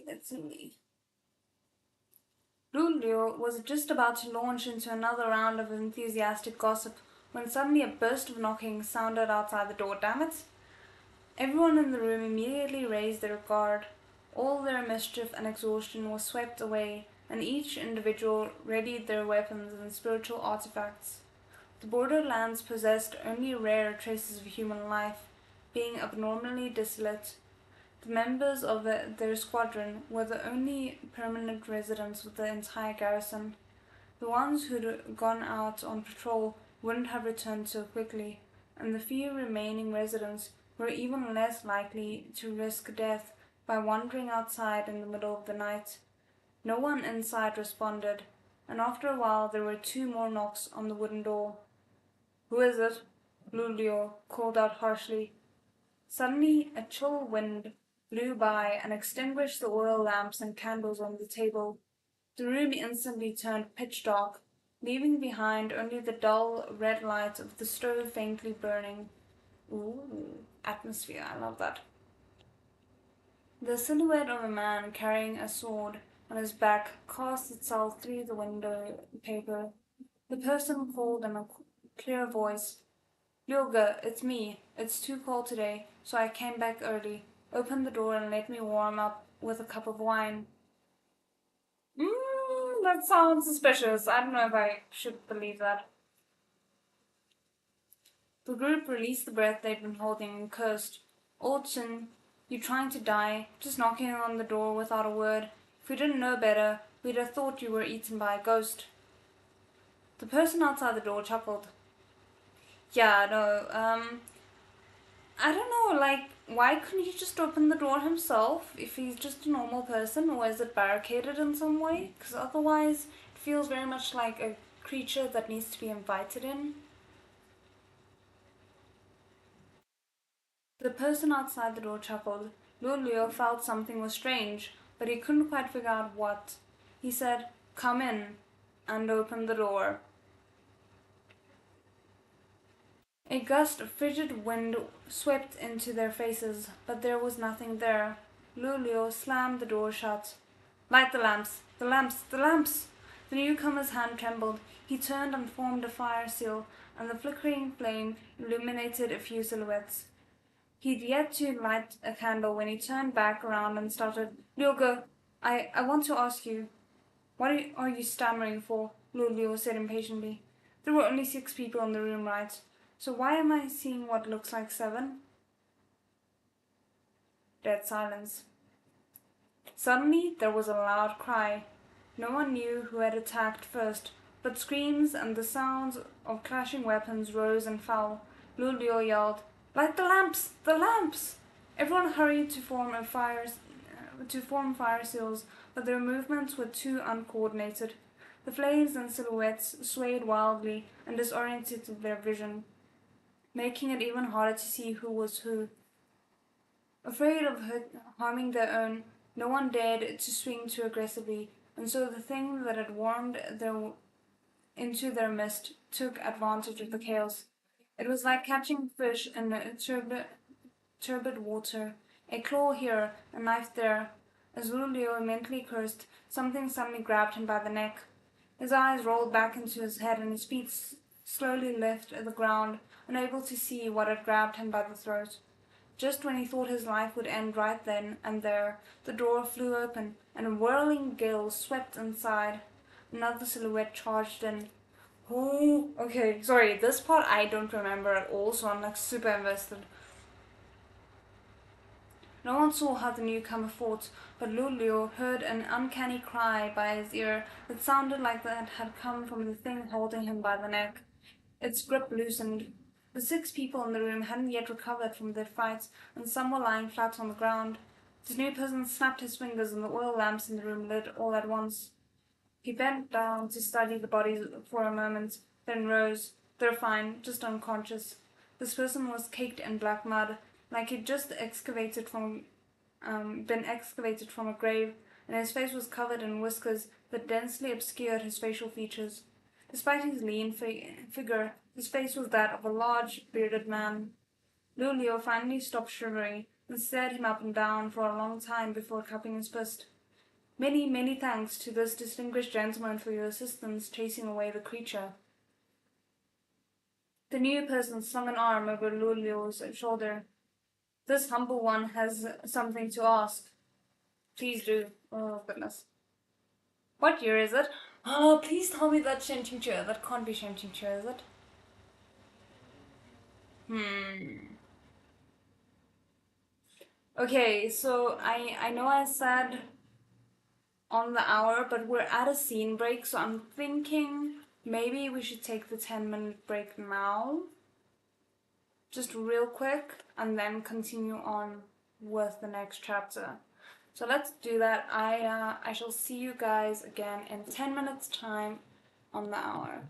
Let's see. Lu Liu was just about to launch into another round of enthusiastic gossip when suddenly a burst of knocking sounded outside the door. Damn it! Everyone in the room immediately raised their guard. All their mischief and exhaustion was swept away, and each individual readied their weapons and spiritual artifacts. The borderlands possessed only rare traces of human life, being abnormally desolate. The members of their squadron were the only permanent residents of the entire garrison. The ones who'd gone out on patrol wouldn't have returned so quickly, and the few remaining residents were even less likely to risk death by wandering outside in the middle of the night. No one inside responded. and after a while there were 2 more knocks on the wooden door. "Who is it?" Lulio called out harshly. Suddenly a chill wind blew by and extinguished the oil lamps and candles on the table. The room instantly turned pitch dark, leaving behind only the dull red light of the stove faintly burning. Ooh, atmosphere, I love that. The silhouette of a man carrying a sword on his back cast itself through the window paper. The person called in a clear voice, "Lyoga, it's me. It's too cold today, so I came back early. Open the door and let me warm up with a cup of wine." That sounds suspicious. I don't know if I should believe that. The group released the breath they'd been holding and cursed. "Old Chin, you trying to die, just knocking on the door without a word. If we didn't know better, we'd have thought you were eaten by a ghost." The person outside the door chuckled. "Yeah, no, I don't know, like, why couldn't he just open the door himself if he's just a normal person, or is it barricaded in some way? Because otherwise it feels very much like a creature that needs to be invited in." The person outside the door chuckled. Lulio felt something was strange, but he couldn't quite figure out what. He said, "Come in," and opened the door. A gust of frigid wind swept into their faces, but there was nothing there. Lulio slammed the door shut. "Light the lamps! The lamps! The lamps!" The newcomer's hand trembled. He turned and formed a fire seal, and the flickering flame illuminated a few silhouettes. He'd yet to light a candle when he turned back around and started, "Lyoga, I want to ask you." "What are you stammering for?" Lulio said impatiently. "There were only 6 people in the room, right? So why am I seeing what looks like 7? Dead silence. Suddenly there was a loud cry. No one knew who had attacked first, but screams and the sounds of clashing weapons rose and fell. Lulio yelled, "Light the lamps! The lamps!" Everyone hurried to form fire seals, but their movements were too uncoordinated. The flames and silhouettes swayed wildly and disoriented their vision, making it even harder to see who was who. Afraid of harming their own, no one dared to swing too aggressively, and so the thing that had warmed into their midst took advantage of the chaos. It was like catching fish in turbid water, a claw here, a knife there. As Lulio mentally cursed, something suddenly grabbed him by the neck. His eyes rolled back into his head and his feet slowly left the ground, unable to see what had grabbed him by the throat. Just when he thought his life would end right then and there, the door flew open, and a whirling gale swept inside. Another silhouette charged in. Oh, okay, sorry, this part I don't remember at all, so I'm like super invested. No one saw how the newcomer fought, but Lulio heard an uncanny cry by his ear that sounded like that had come from the thing holding him by the neck. Its grip loosened. The 6 people in the room hadn't yet recovered from their fight, and some were lying flat on the ground. The new person snapped his fingers, and the oil lamps in the room lit all at once. He bent down to study the bodies for a moment, then rose. "They're fine, just unconscious." This person was caked in black mud, like he'd just been excavated from a grave, and his face was covered in whiskers that densely obscured his facial features. Despite his lean figure, his face was that of a large, bearded man. Lulio finally stopped shivering and stared him up and down for a long time before cupping his fist. "Many, many thanks to this distinguished gentleman for your assistance chasing away the creature." The new person slung an arm over Lulio's shoulder. "This humble one has something to ask." "Please do." "Oh, goodness." "What year is it?" "Oh, please tell me that's Shentingchur. That can't be Shentingchur, is it?" Okay, so I know I said on the hour, but we're at a scene break, so I'm thinking maybe we should take the 10-minute break now. Just real quick, and then continue on with the next chapter. So let's do that. I shall see you guys again in 10 minutes time on the hour.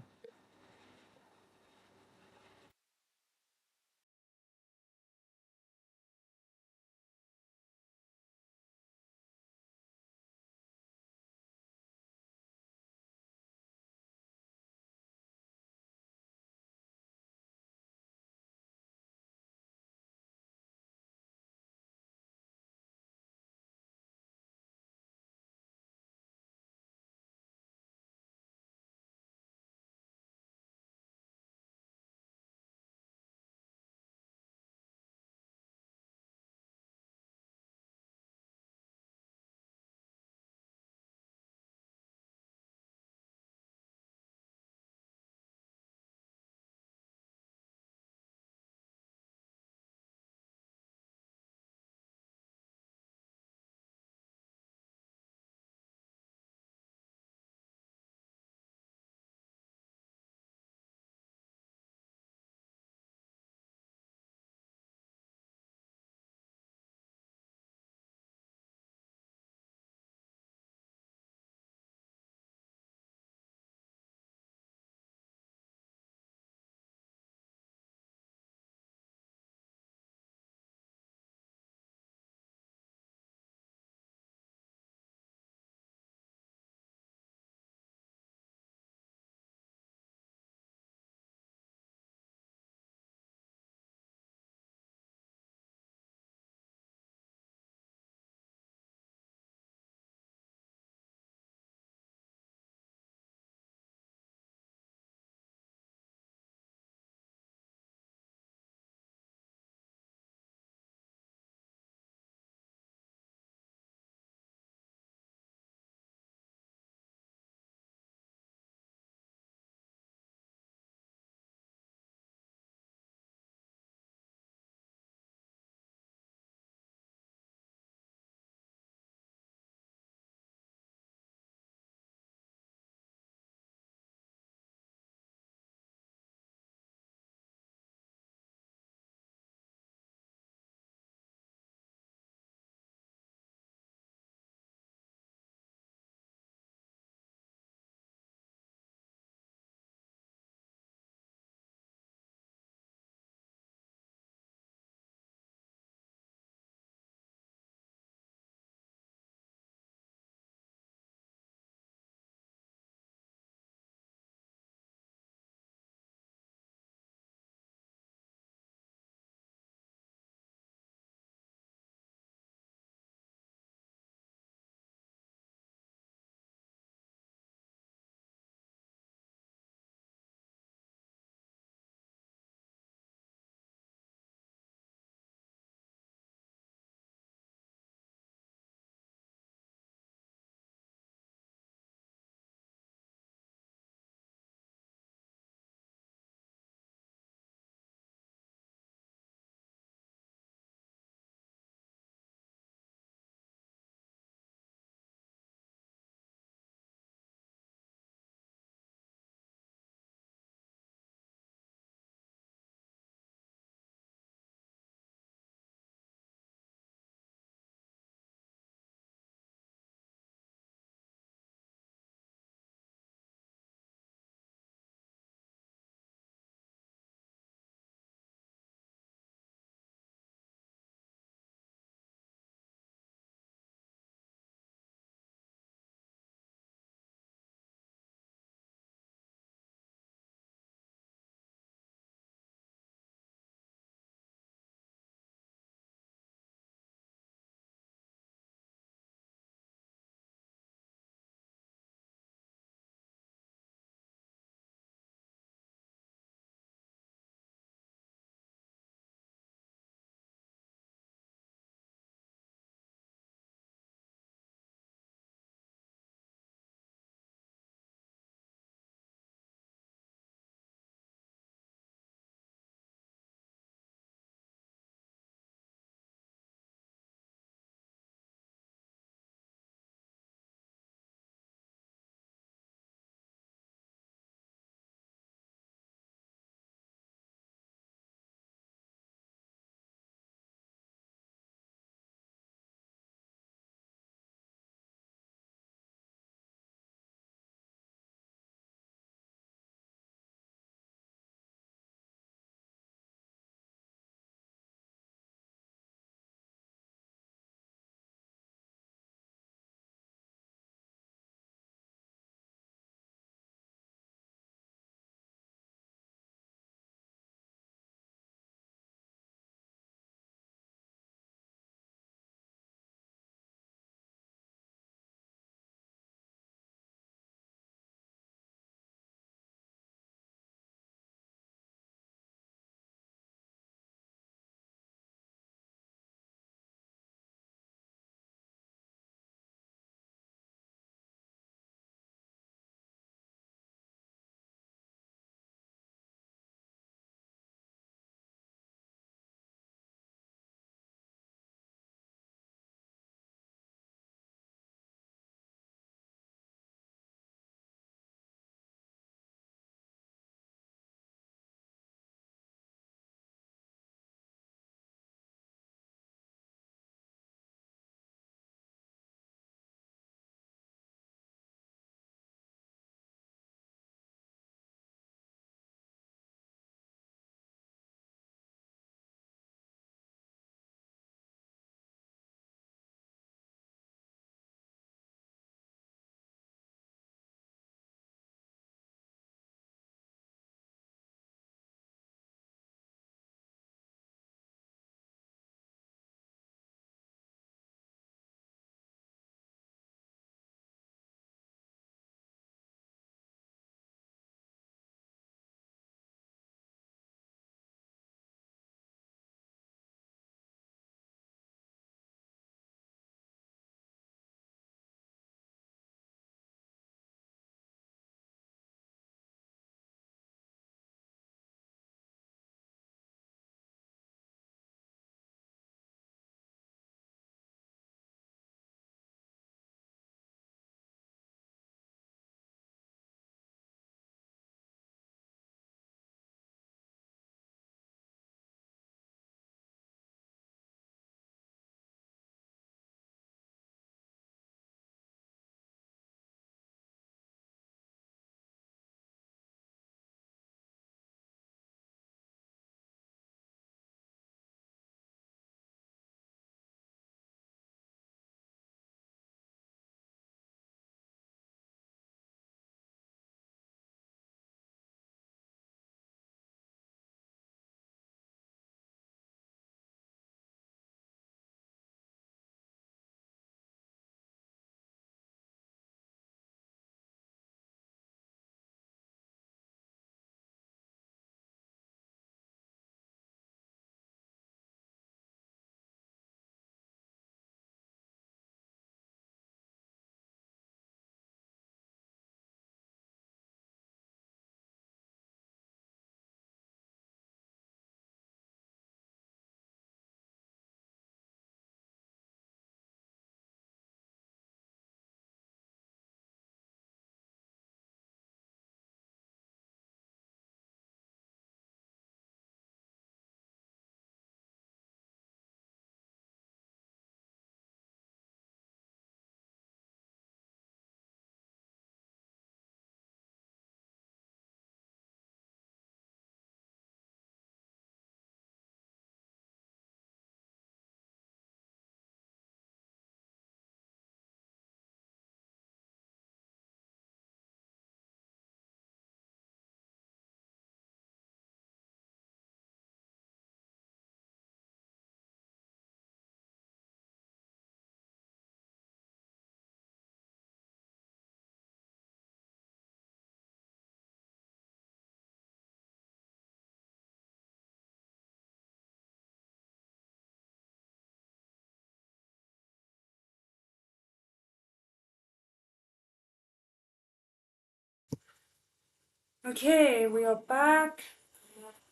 Okay, we are back.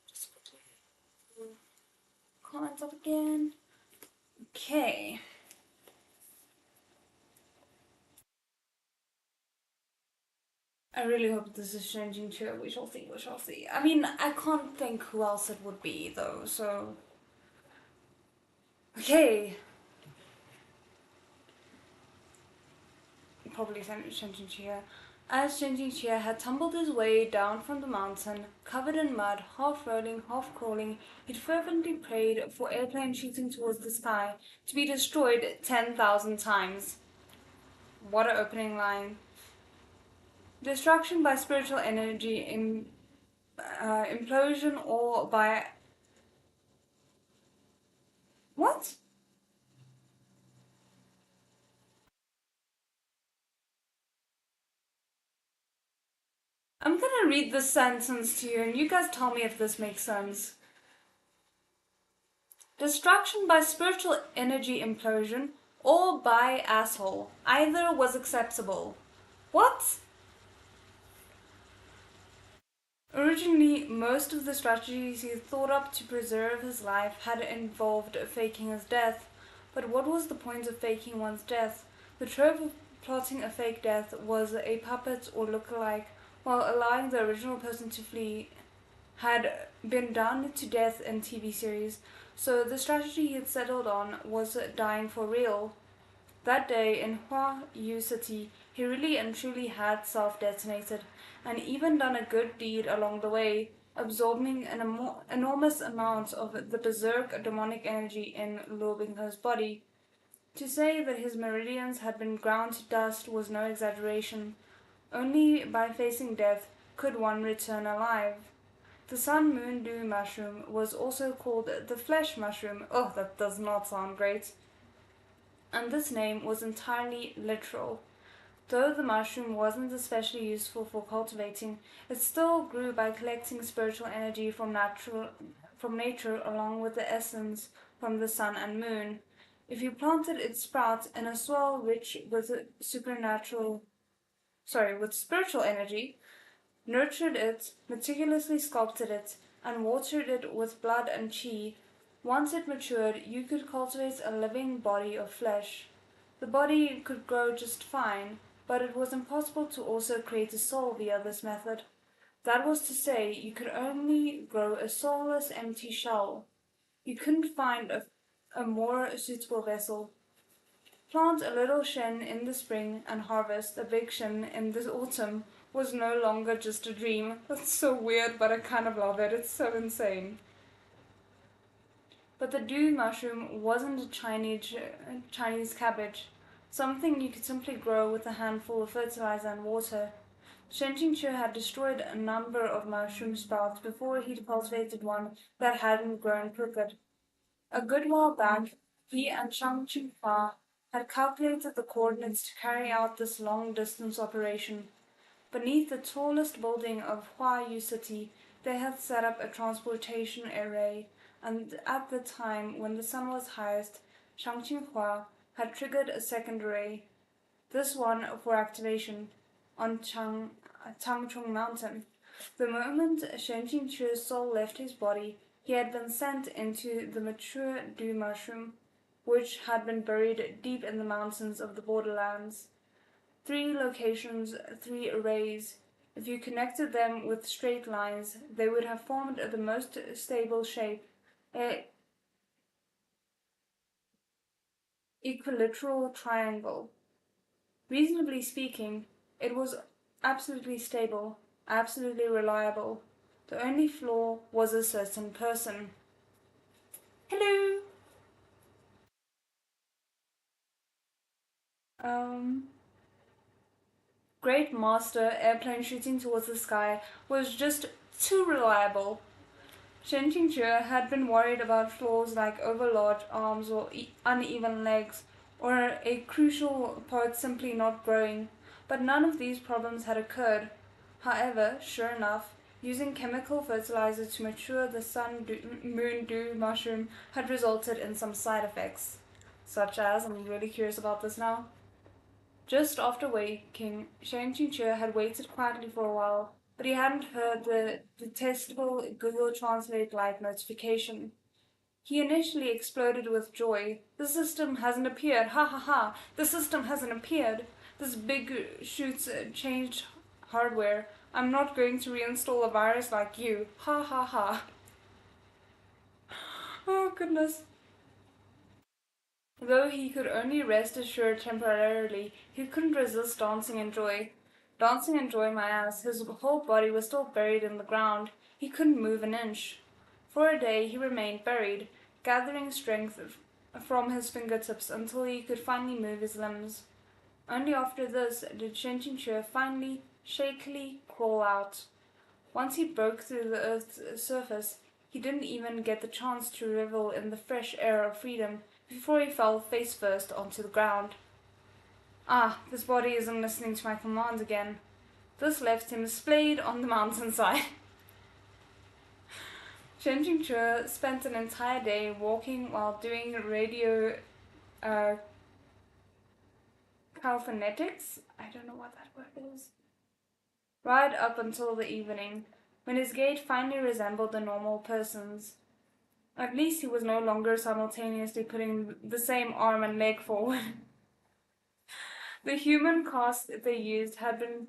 Just comments up again. Okay. I really hope this is changing too. We shall see, we shall see. I mean, I can't think who else it would be though, so. Okay. Probably Shenjin Chia. As Shenjin Chia had tumbled his way down from the mountain, covered in mud, half rolling, half crawling, he'd fervently prayed for airplanes shooting towards the sky to be destroyed 10,000 times. What an opening line. Destruction by spiritual energy, implosion, or by. What? I'm gonna read this sentence to you and you guys tell me if this makes sense. Destruction by spiritual energy implosion or by asshole. Either was acceptable. What? Originally, most of the strategies he thought up to preserve his life had involved faking his death. But what was the point of faking one's death? The trope of plotting a fake death was a puppet or look-alike, while allowing the original person to flee had been done to death in TV series, so the strategy he had settled on was dying for real. That day in Hua Yu City, he really and truly had self-detonated, and even done a good deed along the way, absorbing an enormous amount of the berserk demonic energy in Luo Binghe's body. To say that his meridians had been ground to dust was no exaggeration. Only by facing death could one return alive. The sun moon dew mushroom was also called the flesh mushroom. Oh, that does not sound great. And this name was entirely literal. Though the mushroom wasn't especially useful for cultivating, it still grew by collecting spiritual energy from nature along with the essence from the sun and moon. If you planted its sprout in a soil rich with with spiritual energy, nurtured it, meticulously sculpted it, and watered it with blood and chi, once it matured, you could cultivate a living body of flesh. The body could grow just fine, but it was impossible to also create a soul via this method. That was to say, you could only grow a soulless empty shell. You couldn't find a more suitable vessel. Plant a little shen in the spring and harvest a big shen in the autumn was no longer just a dream. That's so weird, but I kind of love it. It's so insane. But the dew mushroom wasn't a Chinese cabbage, something you could simply grow with a handful of fertilizer and water. Shen Qingque had destroyed a number of mushroom sprouts before he'd cultivated one that hadn't grown crooked. A good while back, he and Shang Qinghua had calculated the coordinates to carry out this long-distance operation. Beneath the tallest building of Huayu City, they had set up a transportation array, and at the time when the sun was highest, Shang Qinghua had triggered a second array, this one for activation, on Changchung Mountain. The moment Shen Qingque's soul left his body, he had been sent into the mature dew mushroom, which had been buried deep in the mountains of the borderlands. 3 locations, 3 arrays. If you connected them with straight lines, they would have formed the most stable shape, a equilateral triangle. Reasonably speaking, it was absolutely stable, absolutely reliable. The only flaw was a certain person. Hello! Um, Great Master airplane shooting towards the sky was just too reliable. Shen Qingque had been worried about flaws like overlarge arms or uneven legs, or a crucial part simply not growing, but none of these problems had occurred. However, sure enough, using chemical fertilizer to mature the moon dew mushroom had resulted in some side effects. Such as, I'm really curious about this now. Just after waking, Shen Qingque had waited quietly for a while, but he hadn't heard the detestable Google Translate-like notification. He initially exploded with joy. The system hasn't appeared. Ha ha ha. The system hasn't appeared. This big shoots changed hardware. I'm not going to reinstall a virus like you. Ha ha ha. Oh goodness. Though he could only rest assured temporarily, he couldn't resist dancing in joy. Dancing in joy, my ass. His whole body was still buried in the ground. He couldn't move an inch. For a day he remained buried, gathering strength from his fingertips until he could finally move his limbs. Only after this did Shenjingque finally, shakily crawl out. Once he broke through the earth's surface, he didn't even get the chance to revel in the fresh air of freedom before he fell face first onto the ground. Ah, this body isn't listening to my commands again. This left him splayed on the mountainside. Chen Jingche spent an entire day walking while doing radio calisthenics. I don't know what that word is. Right up until the evening, when his gait finally resembled the normal person's. At least he was no longer simultaneously putting the same arm and leg forward. The human cast they used had been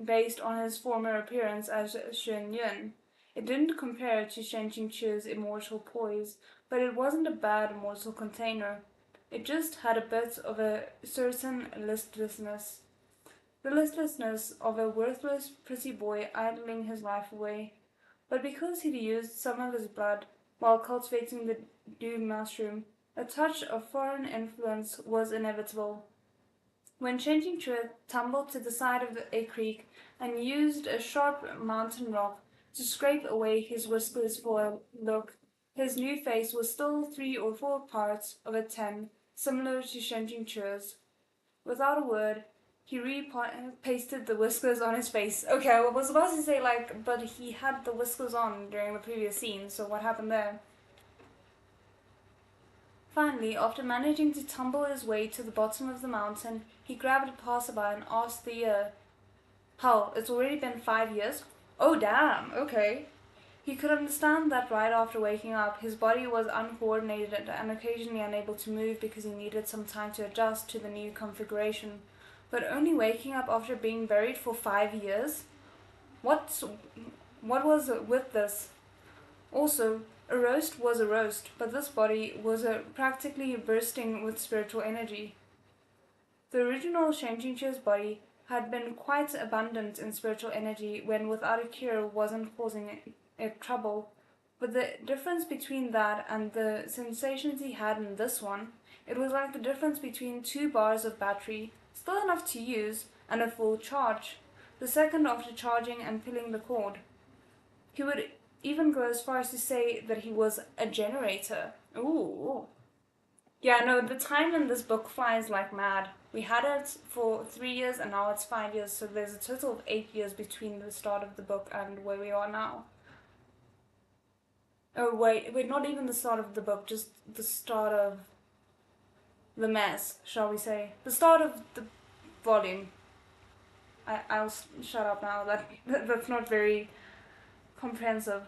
based on his former appearance as Shen Yun. It didn't compare to Shen Qingqi's immortal poise, but it wasn't a bad mortal container. It just had a bit of a certain listlessness. The listlessness of a worthless, pretty boy idling his life away. But because he'd used some of his blood while cultivating the dew mushroom, a touch of foreign influence was inevitable. When changing truth tumbled to the side of a creek and used a sharp mountain rock to scrape away his whiskers for a look, his new face was still 3 or 4 parts of a 10, similar to Shenjing Chu's. Without a word, he pasted the whiskers on his face. Okay, I was about to say, but he had the whiskers on during the previous scene, so what happened there? Finally, after managing to tumble his way to the bottom of the mountain, he grabbed a passerby and asked the year. Hell, it's already been 5 years? Oh damn, okay. He could understand that right after waking up, his body was uncoordinated and occasionally unable to move because he needed some time to adjust to the new configuration. But only waking up after being buried for 5 years? What was with this? Also, a roast was a roast, but this body was practically bursting with spiritual energy. The original Shenjingqi's body had been quite abundant in spiritual energy when without a cure wasn't causing it trouble, but the difference between that and the sensations he had in this one, it was like the difference between 2 bars of battery, still enough to use, and a full charge, the second after charging and pulling the cord. He would even go as far as to say that he was a generator. Ooh. Yeah, no, the time in this book flies like mad. We had it for 3 years and now it's 5 years, so there's a total of 8 years between the start of the book and where we are now. Oh, wait, not even the start of the book, just the start of the mess, shall we say. The start of the volume. I'll shut up now, that's not very comprehensive.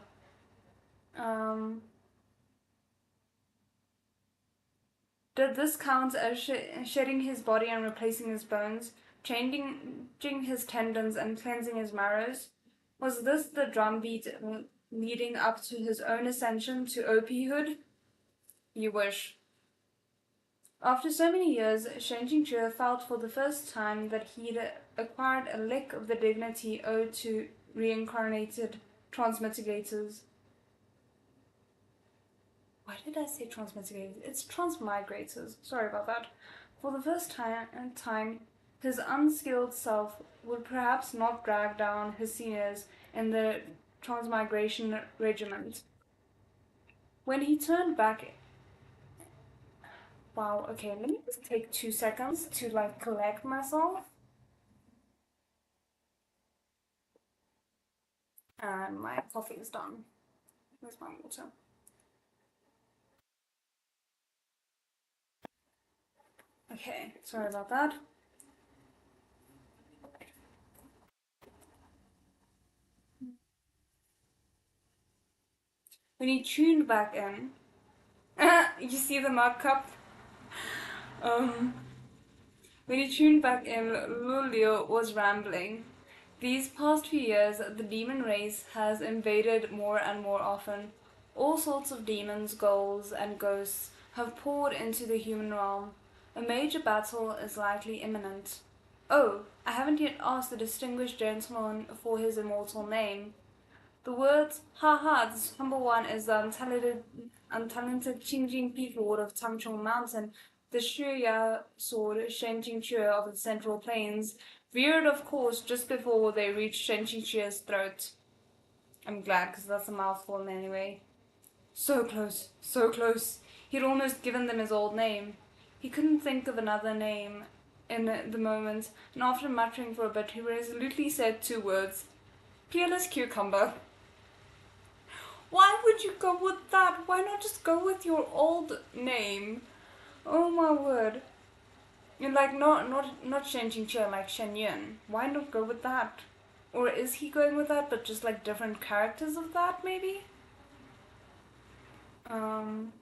Did this count as shedding his body and replacing his bones, changing his tendons and cleansing his marrows? Was this the drumbeat leading up to his own ascension to OP-hood? You wish. After so many years, Shen Jingzhe felt for the first time that he'd acquired a lick of the dignity owed to reincarnated transmitigators. Why did I say transmitigators? It's transmigrators. Sorry about that. For the first time, his unskilled self would perhaps not drag down his seniors in the transmigration regiment. When he turned back... Wow, okay, let me just take 2 seconds to, collect myself. And my coffee is done. Where's my water? Okay, sorry about that. When he tuned back in, you see the mug cup? Um, when he tuned back in, Lulio was rambling. These past few years, the demon race has invaded more and more often. All sorts of demons, ghouls, and ghosts have poured into the human realm. A major battle is likely imminent. Oh, I haven't yet asked the distinguished gentleman for his immortal name. The words, ha ha, this number one is the untalented Qingjing Peak Lord of Tangchong Mountain, the Shuya sword Shenjingque of the Central Plains, veered of course just before they reached Shenjingque's throat. I'm glad, because that's a mouthful anyway. So close, so close. He'd almost given them his old name. He couldn't think of another name in the moment, and after muttering for a bit, he resolutely said two words, Peerless Cucumber. Why would you go with that? Why not just go with your old name? Oh my word. And like not Shen Qingqie, like Shen Yun. Why not go with that? Or is he going with that, but just like different characters of that maybe? Um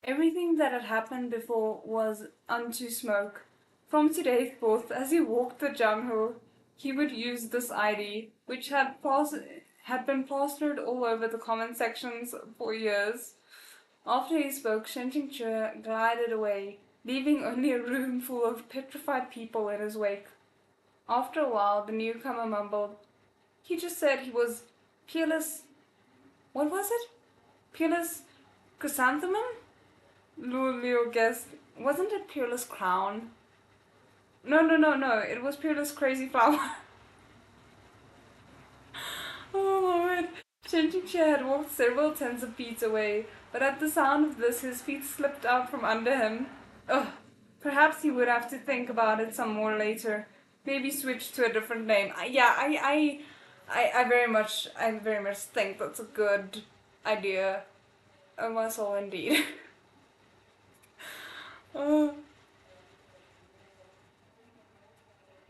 Everything that had happened before was unto smoke. From today forth, as he walked the Jianghu, he would use this ID, which had been plastered all over the comment sections for years. After he spoke, Shen Qingque glided away, leaving only a room full of petrified people in his wake. After a while, the newcomer mumbled, he just said he was Peerless. What was it? Peerless Chrysanthemum? Leo guessed. Wasn't it Peerless Crown? No. It was Peerless Crazy Flower. Oh my word. Shen Qingque had walked several tens of feet away, but at the sound of this, his feet slipped out from under him. Ugh. Perhaps he would have to think about it some more later. Maybe switch to a different name. I very much think that's a good idea. Oh my soul, indeed. Oh.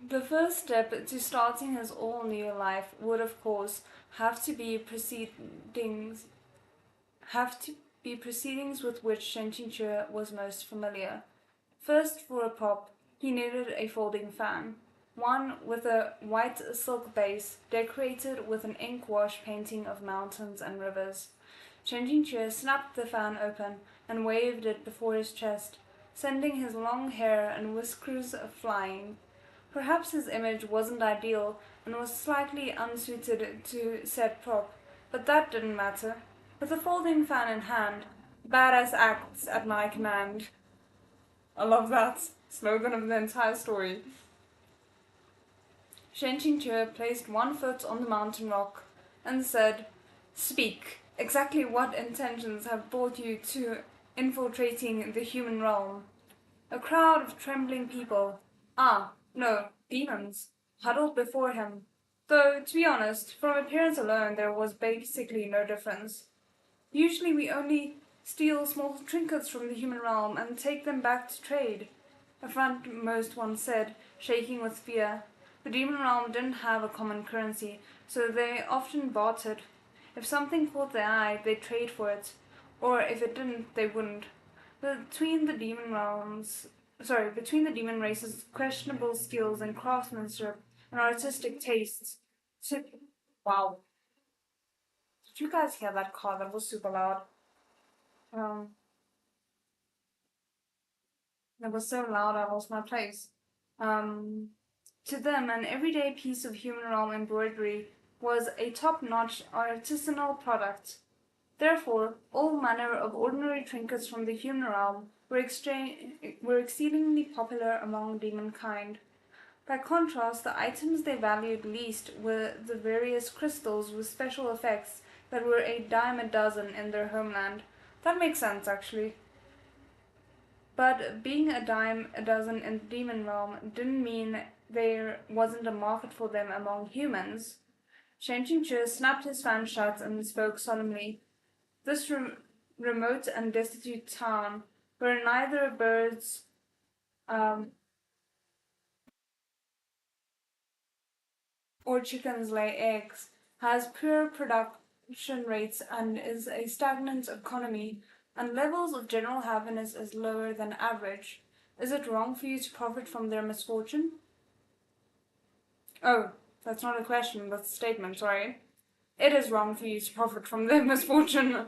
The first step to starting his all new life would, of course, have to be proceedings with which Shen Qingque was most familiar. First, for a prop, he needed a folding fan, one with a white silk base decorated with an ink wash painting of mountains and rivers. Shen Qingque snapped the fan open and waved it before his chest, sending his long hair and whiskers flying. Perhaps his image wasn't ideal and was slightly unsuited to said prop, but that didn't matter. With a folding fan in hand, badass acts at my command. I love that slogan of the entire story. Shen Qingque placed one foot on the mountain rock and said, Speak, exactly what intentions have brought you to infiltrating the human realm? A crowd of trembling people, no, demons, huddled before him. Though, to be honest, from appearance alone there was basically no difference. Usually we only steal small trinkets from the human realm and take them back to trade, a frontmost one said, shaking with fear. The demon realm didn't have a common currency, so they often bartered. If something caught their eye, they'd trade for it, or if it didn't, they wouldn't. Between the demon races, questionable skills and craftsmanship and artistic tastes. Wow. Did you guys hear that car? That was super loud. Um, it was so loud I lost my place. Um, to them, an everyday piece of human realm embroidery was a top-notch artisanal product. Therefore, all manner of ordinary trinkets from the human realm were exceedingly popular among demonkind. By contrast, the items they valued least were the various crystals with special effects that were a dime a dozen in their homeland. That makes sense, actually. But being a dime a dozen in the demon realm didn't mean there wasn't a market for them among humans. Shen Qingque snapped his fan shut and spoke solemnly. This remote and destitute town, where neither birds um, or chickens lay eggs, has poor production rates and is a stagnant economy, and levels of general happiness is lower than average, is it wrong for you to profit from their misfortune? Oh, that's not a question, that's a statement, sorry. It is wrong for you to profit from their misfortune.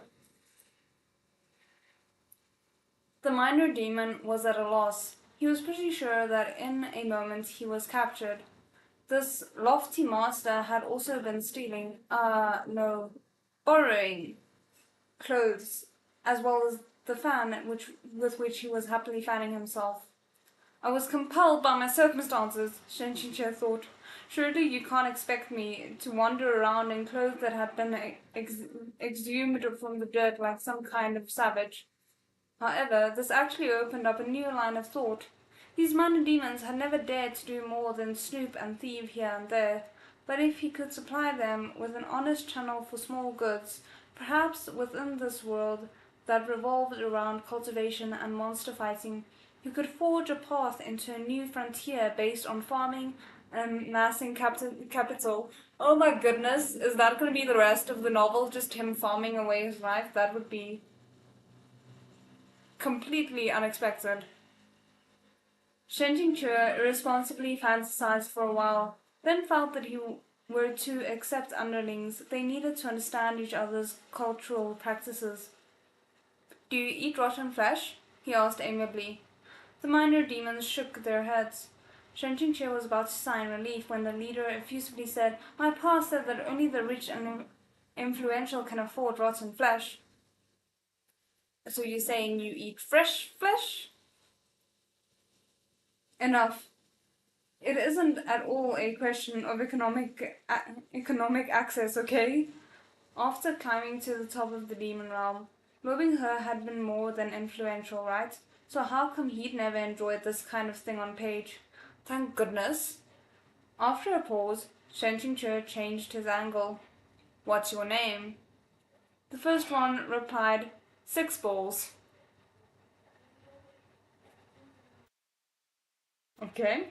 The minor demon was at a loss. He was pretty sure that in a moment he was captured. This lofty master had also been stealing, no, borrowing clothes, as well as the fan with which he was happily fanning himself. I was compelled by my circumstances, Shen Qingque thought. Surely you can't expect me to wander around in clothes that had been exhumed from the dirt like some kind of savage. However, this actually opened up a new line of thought. These minor demons had never dared to do more than snoop and thieve here and there, but if he could supply them with an honest channel for small goods, perhaps within this world that revolved around cultivation and monster fighting, he could forge a path into a new frontier based on farming and amassing capital. Oh my goodness, is that going to be the rest of the novel? Just him farming away his life? That would be completely unexpected. Shen Jingque irresponsibly fantasized for a while, then felt that he were to accept underlings, they needed to understand each other's cultural practices. Do you eat rotten flesh? He asked amiably. The minor demons shook their heads. Shen Jingque was about to sigh in relief when the leader effusively said, My pa said that only the rich and influential can afford rotten flesh. So you're saying you eat fresh flesh? Enough. It isn't at all a question of economic access, okay? After climbing to the top of the demon realm, loving her had been more than influential, right? So how come he'd never enjoyed this kind of thing on page? Thank goodness. After a pause, Shen Qingque changed his angle. What's your name? The first one replied, Six Balls. Okay.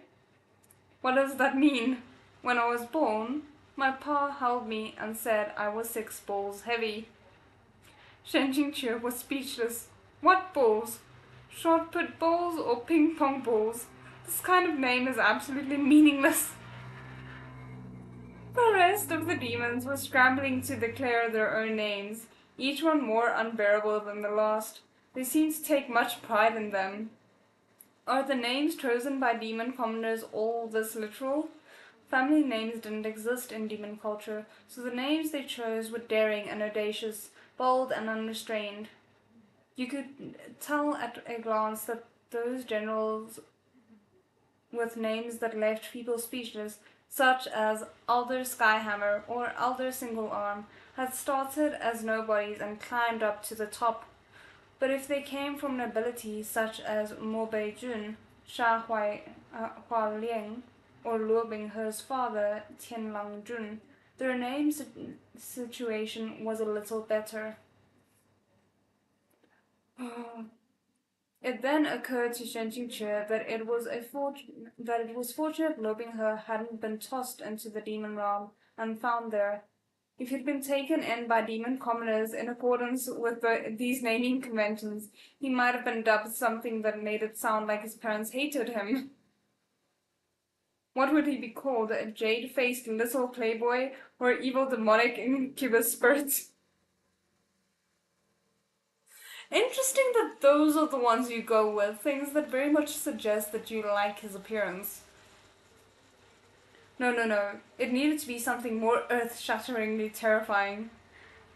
What does that mean? When I was born, my pa held me and said I was 6 balls heavy. Shen Jingque was speechless. What balls? Shot put balls or ping pong balls? This kind of name is absolutely meaningless. The rest of the demons were scrambling to declare their own names, each one more unbearable than the last. They seemed to take much pride in them. Are the names chosen by demon commoners all this literal? Family names didn't exist in demon culture, so the names they chose were daring and audacious, bold and unrestrained. You could tell at a glance that those generals with names that left people speechless, such as Alder Skyhammer or Alder Single Arm, had started as nobodies and climbed up to the top. But if they came from nobility such as Mo Beijun, Hualiang, or Luo Binghe's father, Tianlang Jun, their name situation was a little better. It then occurred to Shen Jingque that it was fortunate Luo Binghe hadn't been tossed into the demon realm and found there. If he'd been taken in by demon commoners in accordance with these naming conventions, he might have been dubbed something that made it sound like his parents hated him. What would he be called? A jade-faced little playboy or evil demonic incubus spirit? Interesting that those are the ones you go with, things that very much suggest that you like his appearance. No. It needed to be something more earth-shatteringly terrifying.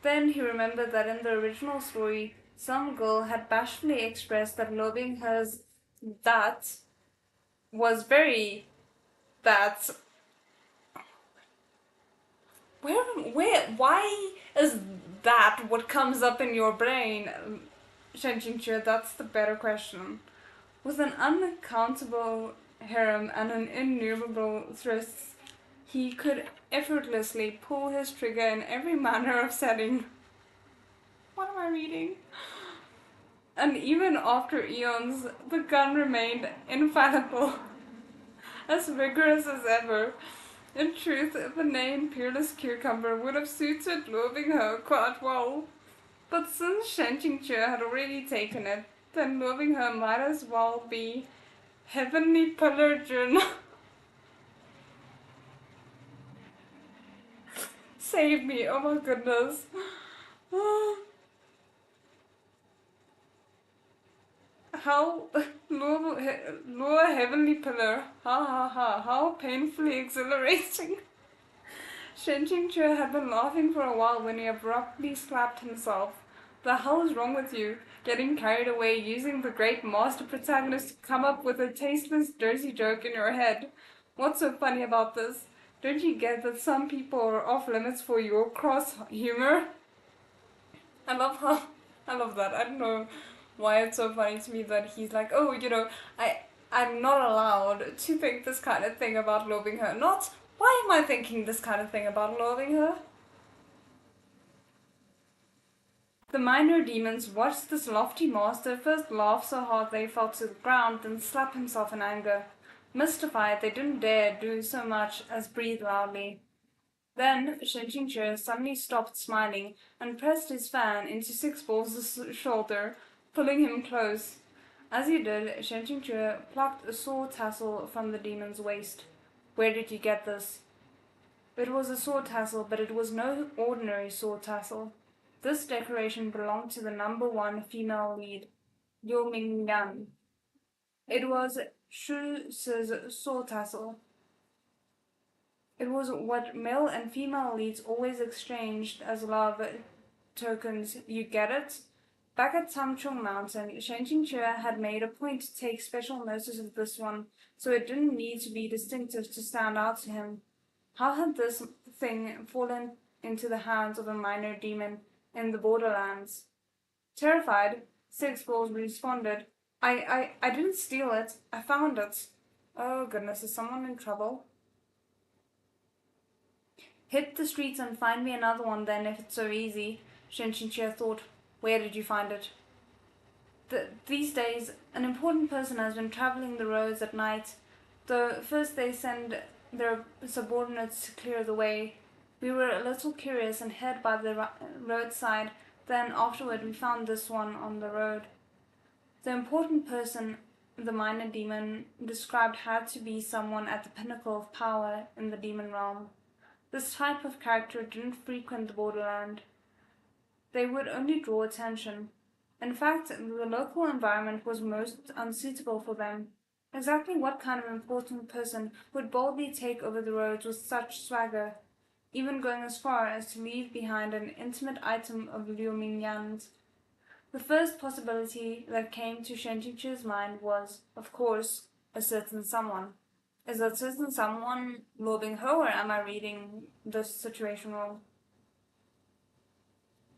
Then he remembered that in the original story, some girl had bashfully expressed that loving hers that was very that. Why is that what comes up in your brain? Shen Jingque, that's the better question. With an uncountable harem and an innumerable thrusts, he could effortlessly pull his trigger in every manner of setting. What am I reading? And even after eons, the gun remained infallible, as vigorous as ever. In truth, the name Peerless Cucumber would have suited Luo Binghe quite well. But since Shen Qingque had already taken it, then Luo Binghe might as well be Heavenly Pillar Jun. Save me, oh my goodness. How Luo Heavenly Pillar. Ha ha ha, how painfully exhilarating. Shen Qingque had been laughing for a while when he abruptly slapped himself. The hell is wrong with you? Getting carried away using the great master protagonist to come up with a tasteless, dirty joke in your head. What's so funny about this? Don't you get that some people are off limits for your cross humor? I love that. I don't know why it's so funny to me that he's like, oh, I'm not allowed to think this kind of thing about loving her. Not, why am I thinking this kind of thing about loving her? The minor demons watched this lofty master first laugh so hard they fell to the ground, then slap himself in anger. Mystified, they didn't dare do so much as breathe loudly. Then Shen Qingque suddenly stopped smiling and pressed his fan into Six Balls' shoulder, pulling him close. As he did, Shen Qingque plucked a sword tassel from the demon's waist. Where did you get this? It was a sword tassel, but it was no ordinary sword tassel. This decoration belonged to the number one female lead, Liu Mingyan. It was Shu's sword tassel. It was what male and female leads always exchanged as love tokens. You get it? Back at Tangchong Mountain, Shen Qingque had made a point to take special notice of this one, so it didn't need to be distinctive to stand out to him. How had this thing fallen into the hands of a minor demon in the borderlands? Terrified, Six Balls responded, I didn't steal it. I found it. Oh goodness, is someone in trouble? Hit the streets and find me another one then if it's so easy, Shen Qingque thought. Where did you find it? These days, an important person has been traveling the roads at night. Though first they send their subordinates to clear the way. We were a little curious and hid by the roadside. Then afterward we found this one on the road. The important person the minor demon described had to be someone at the pinnacle of power in the demon realm. This type of character didn't frequent the borderland. They would only draw attention. In fact, the local environment was most unsuitable for them. Exactly what kind of important person would boldly take over the roads with such swagger, even going as far as to leave behind an intimate item of Liu Mingyan's? The first possibility that came to Shen Qingque's mind was, of course, a certain someone. Is that certain someone Luo Binghe, or am I reading this situation wrong?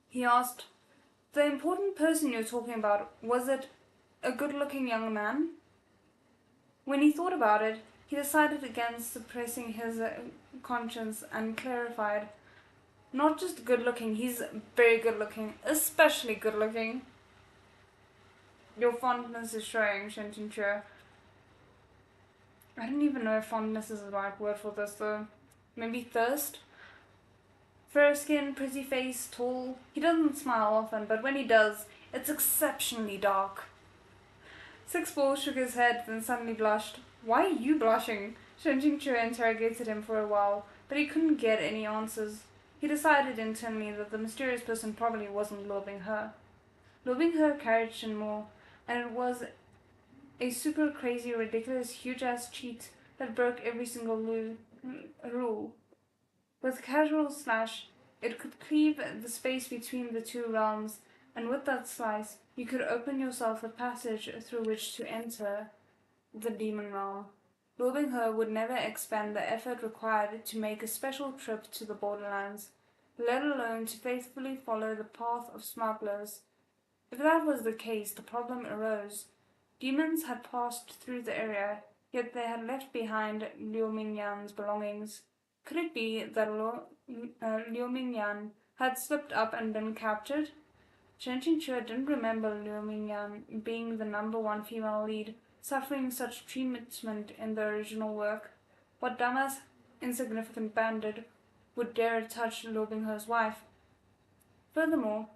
He asked, the important person you're talking about, was it a good-looking young man? When he thought about it, he decided against suppressing his conscience and clarified, not just good-looking, he's very good-looking, especially good-looking. Your fondness is showing, Shen Qingque. I don't even know if fondness is the right word for this though. Maybe thirst? Fair skin, pretty face, tall. He doesn't smile often, but when he does, it's exceptionally dark. Six Balls shook his head, then suddenly blushed. Why are you blushing? Shen Qingque interrogated him for a while, but he couldn't get any answers. He decided internally that the mysterious person probably wasn't Luo Binghe. Luo Binghe carried Shen Mo, and it was a super crazy, ridiculous, huge-ass cheat that broke every single rule. With casual slash, it could cleave the space between the two realms, and with that slice, you could open yourself a passage through which to enter the demon realm. Luo Binghe would never expend the effort required to make a special trip to the borderlands, let alone to faithfully follow the path of smugglers. If that was the case, the problem arose. Demons had passed through the area, yet they had left behind Liu Mingyan's belongings. Could it be that Liu Mingyan had slipped up and been captured? Shen Qingque didn't remember Liu Mingyan being the number one female lead, suffering such treatment in the original work. What dumbass insignificant bandit would dare touch Luo Binghe's wife. Furthermore,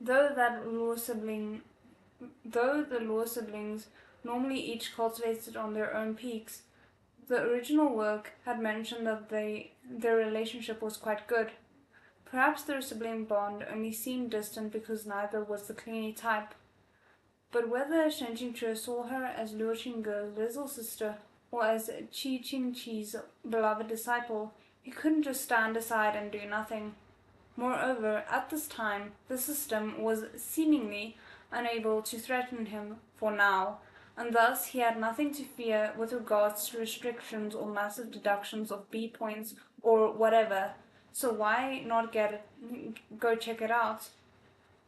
though the Luo siblings normally each cultivated on their own peaks, the original work had mentioned that their relationship was quite good. Perhaps their sibling bond only seemed distant because neither was the clingy type. But whether Shen Qingque saw her as Luo Qingge's little sister or as Qi Qingqi's beloved disciple, he couldn't just stand aside and do nothing. Moreover, at this time, the system was seemingly unable to threaten him for now, and thus he had nothing to fear with regards to restrictions or massive deductions of B points or whatever. So why not go check it out?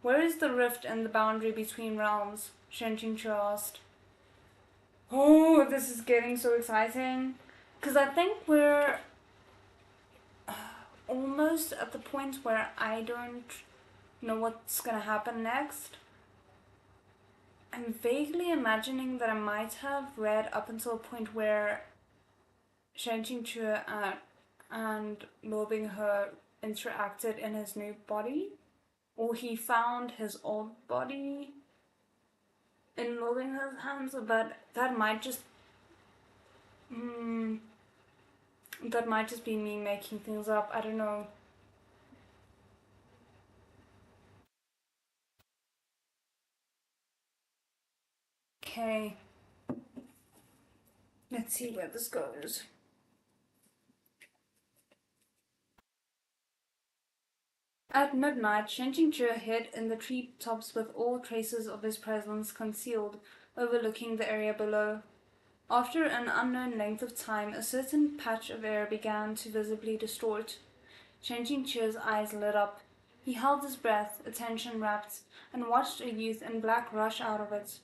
Where is the rift and the boundary between realms? Shen Qingque asked. Oh, this is getting so exciting. Because I think we're almost at the point where I don't know what's gonna happen next. I'm vaguely imagining that I might have read up until a point where Shen Qingque and Luo Binghe interacted in his new body, or he found his old body in Luo Binghe's hands, but that might just be me making things up. I don't know. Okay. Let's see where this goes. At midnight, Shen Qingque hid in the treetops with all traces of his presence concealed, overlooking the area below. After an unknown length of time, a certain patch of air began to visibly distort. Shen Qingque's eyes lit up. He held his breath, attention rapt, and watched a youth in black rush out of it.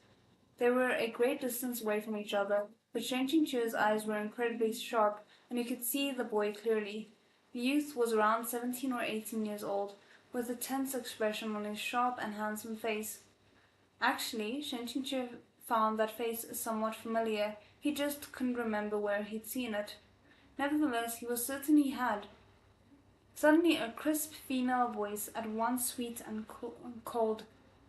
They were a great distance away from each other, but Shen Qingque's eyes were incredibly sharp, and he could see the boy clearly. The youth was around 17 or 18 years old, with a tense expression on his sharp and handsome face. Actually, Shen Qingque found that face somewhat familiar. He just couldn't remember where he'd seen it. Nevertheless, he was certain he had. Suddenly a crisp female voice, at once sweet and cold,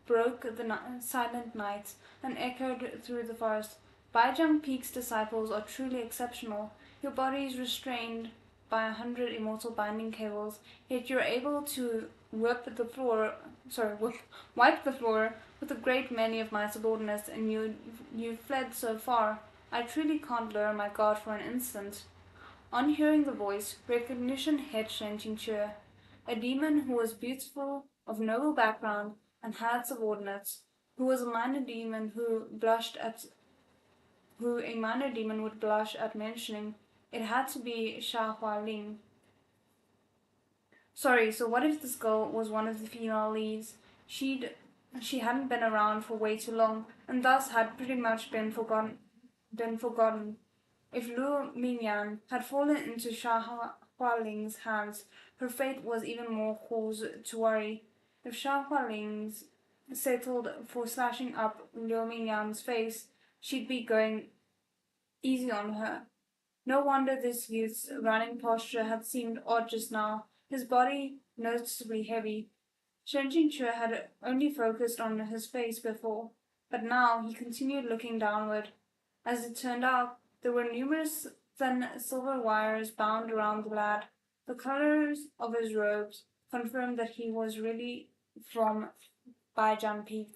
broke the silent night and echoed through the forest. Baizhang Peak's disciples are truly exceptional. Your body is restrained by 100 immortal binding cables, yet you're able to wipe the floor with a great many of my subordinates, and you've fled so far. I truly can't lower my guard for an instant. On hearing the voice, recognition hit Shen Qingque. A demon who was beautiful, of noble background, and had subordinates, who was a minor demon who a minor demon would blush at mentioning. It had to be Sha Hualing. Sorry, so what if this girl was one of the female leads? She hadn't been around for way too long, and thus had pretty much been forgotten. If Lu Mingyan had fallen into Sha Hualing's hands, her fate was even more cause to worry. If Sha Hualing's settled for slashing up Liu Mingyan's face, she'd be going easy on her. No wonder this youth's running posture had seemed odd just now, his body noticeably heavy. Shen Qingque had only focused on his face before, but now he continued looking downward. As it turned out, there were numerous thin silver wires bound around the lad. The colors of his robes confirmed that he was really from Baijian Peak,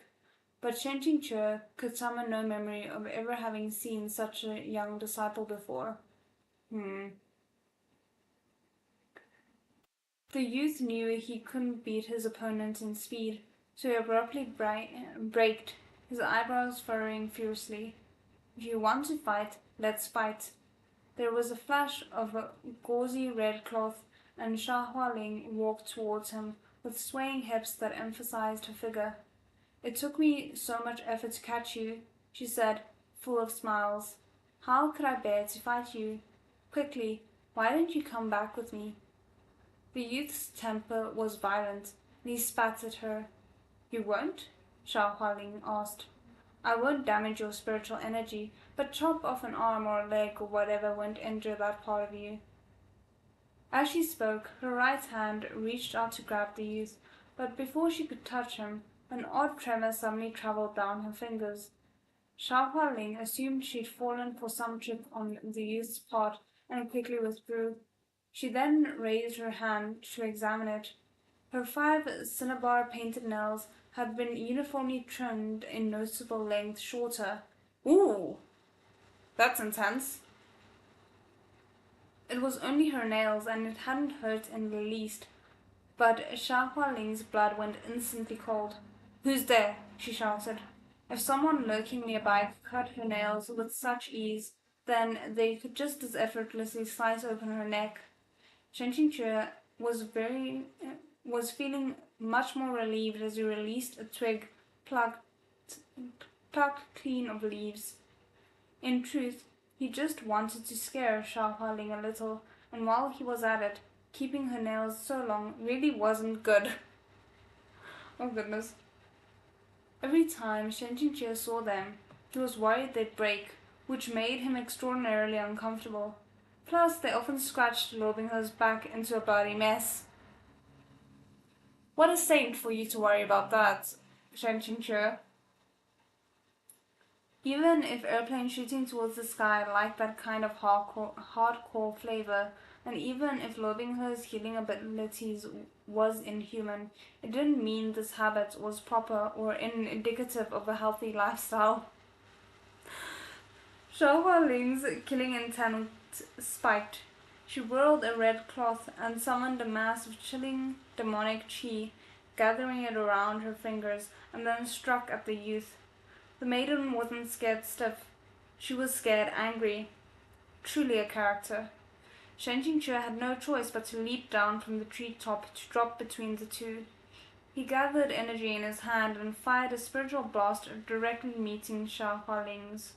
but Shen Qingque could summon no memory of ever having seen such a young disciple before. The youth knew he couldn't beat his opponent in speed, so he abruptly braked, his eyebrows furrowing fiercely. If you want to fight, let's fight. There was a flash of a gauzy red cloth, and Sha Hualing walked towards him, with swaying hips that emphasized her figure. It took me so much effort to catch you, she said, full of smiles. How could I bear to fight you? Quickly, why don't you come back with me? The youth's temper was violent, and he spat at her. You won't? Sha Hualing asked. I won't damage your spiritual energy, but chop off an arm or a leg or whatever won't injure that part of you. As she spoke, her right hand reached out to grab the youth, but before she could touch him, an odd tremor suddenly traveled down her fingers. Xiao Hualing assumed she'd fallen for some trick on the youth's part and quickly withdrew. She then raised her hand to examine it. Her 5 cinnabar-painted nails had been uniformly trimmed in noticeable length shorter. Ooh, that's intense. It was only her nails, and it hadn't hurt in the least, but Xiao Hualing's blood went instantly cold. "Who's there?" she shouted. If someone lurking nearby could cut her nails with such ease, then they could just as effortlessly slice open her neck. Shen Qingque was feeling much more relieved as he released a twig plucked, plucked clean of leaves. In truth, he just wanted to scare Xiao Hualing a little, and while he was at it, keeping her nails so long really wasn't good. Oh goodness. Every time Shen Qingque saw them, he was worried they'd break, which made him extraordinarily uncomfortable. Plus, they often scratched Lobingha's back into a bloody mess. What a saint for you to worry about that, Shen Qingque. Even if airplane shooting towards the sky lacked that kind of hardcore flavor, and even if Lobingha's healing abilities was inhuman, it didn't mean this habit was proper or indicative of a healthy lifestyle. Xiao Hualing's killing intent spiked. She whirled a red cloth and summoned a mass of chilling demonic qi, gathering it around her fingers, and then struck at the youth. The maiden wasn't scared stiff. She was scared angry. Truly a character. Shen Qingque had no choice but to leap down from the treetop to drop between the two. He gathered energy in his hand and fired a spiritual blast directly meeting Xiao Hualing's.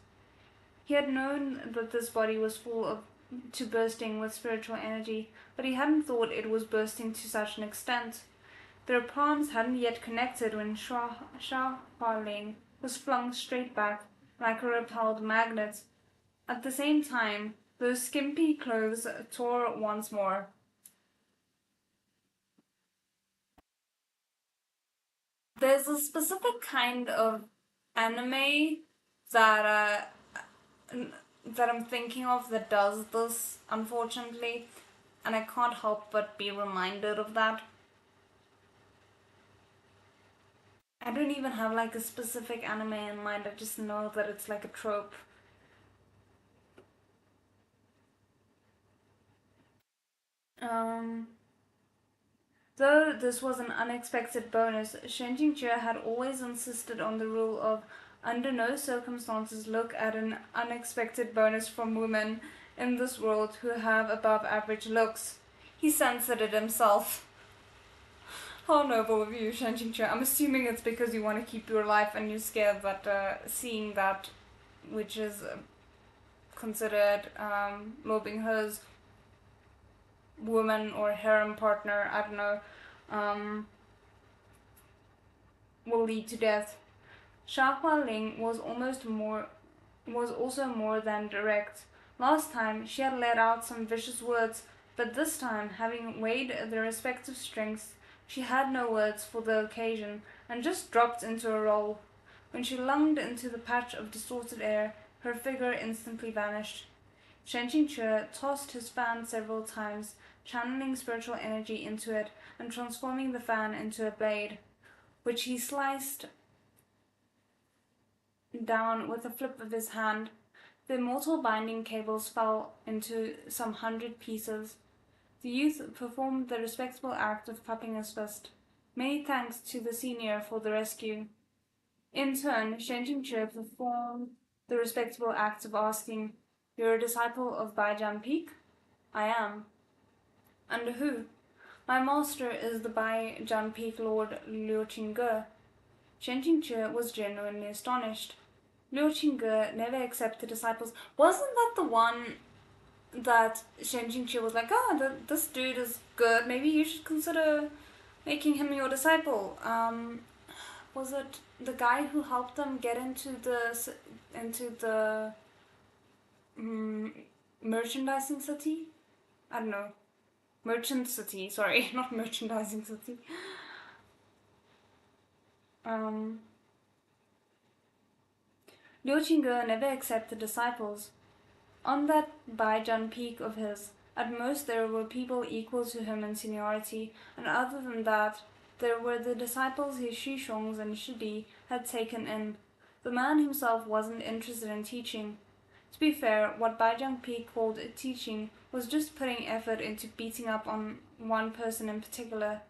He had known that this body was to bursting with spiritual energy, but he hadn't thought it was bursting to such an extent. Their palms hadn't yet connected when Xiao Hualing was flung straight back, like a repelled magnet. At the same time, those skimpy clothes tore once more. There's a specific kind of anime that that I'm thinking of that does this, unfortunately, and I can't help but be reminded of that. I don't even have like a specific anime in mind, I just know that it's like a trope. Um, Though this was an unexpected bonus, Shen Jingque had always insisted on the rule of under no circumstances look at an unexpected bonus from women in this world who have above average looks. He censored it himself. How noble of you, Shen Jingque. I'm assuming it's because you want to keep your life and you're scared that seeing that, which is considered Lo Binghe's woman or harem partner, I don't know, um, will lead to death. Xia Hualing was also more than direct. Last time she had let out some vicious words, but this time, having weighed their respective strengths, she had no words for the occasion and just dropped into a roll. When she lunged into the patch of distorted air, her figure instantly vanished. Shen Qingque tossed his fan several times, channeling spiritual energy into it and transforming the fan into a blade, which he sliced down with a flip of his hand. The immortal binding cables fell into some 100 pieces. The youth performed the respectable act of cupping his fist. Many thanks to the senior for the rescue. In turn, Shen Jingque performed the respectable act of asking, "You're a disciple of Baijian Peak?" "I am." "Under who?" "My master is the Baijian Peak Lord Liu Qingge." Shen Jingque was genuinely astonished. Liu Qingge never accepted disciples. Wasn't that the one that Shen Jingque was like, "Oh, this dude is good. Maybe you should consider making him your disciple"? Was it the guy who helped them get into the merchandising city? I don't know. Merchant City, sorry, not Merchandising City. Liu Qingge never accepted disciples. On that Baijian peak of his, at most there were people equal to him in seniority, and other than that, there were the disciples his Shishongs and Shidi had taken in. The man himself wasn't interested in teaching. To be fair, what Baijiang Peak called teaching was just putting effort into beating up on one person in particular.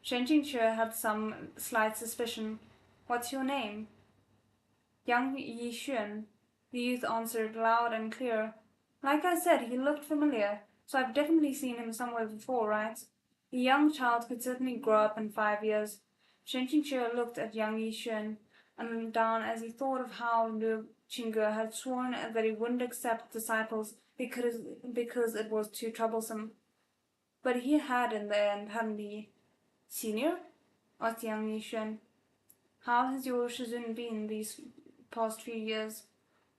Shen Qingque had some slight suspicion. What's your name? Yang Yixuan, the youth answered loud and clear. Like I said, he looked familiar, so I've definitely seen him somewhere before, right? A young child could certainly grow up in 5 years. Shen Qingque looked at Yang Yixuan and down as he thought of how Liu Qingge had sworn that he wouldn't accept disciples because it was too troublesome. But he had in the end, hadn't he? Senior? Asked Yang Yixuan. How has your Shizun been these past few years?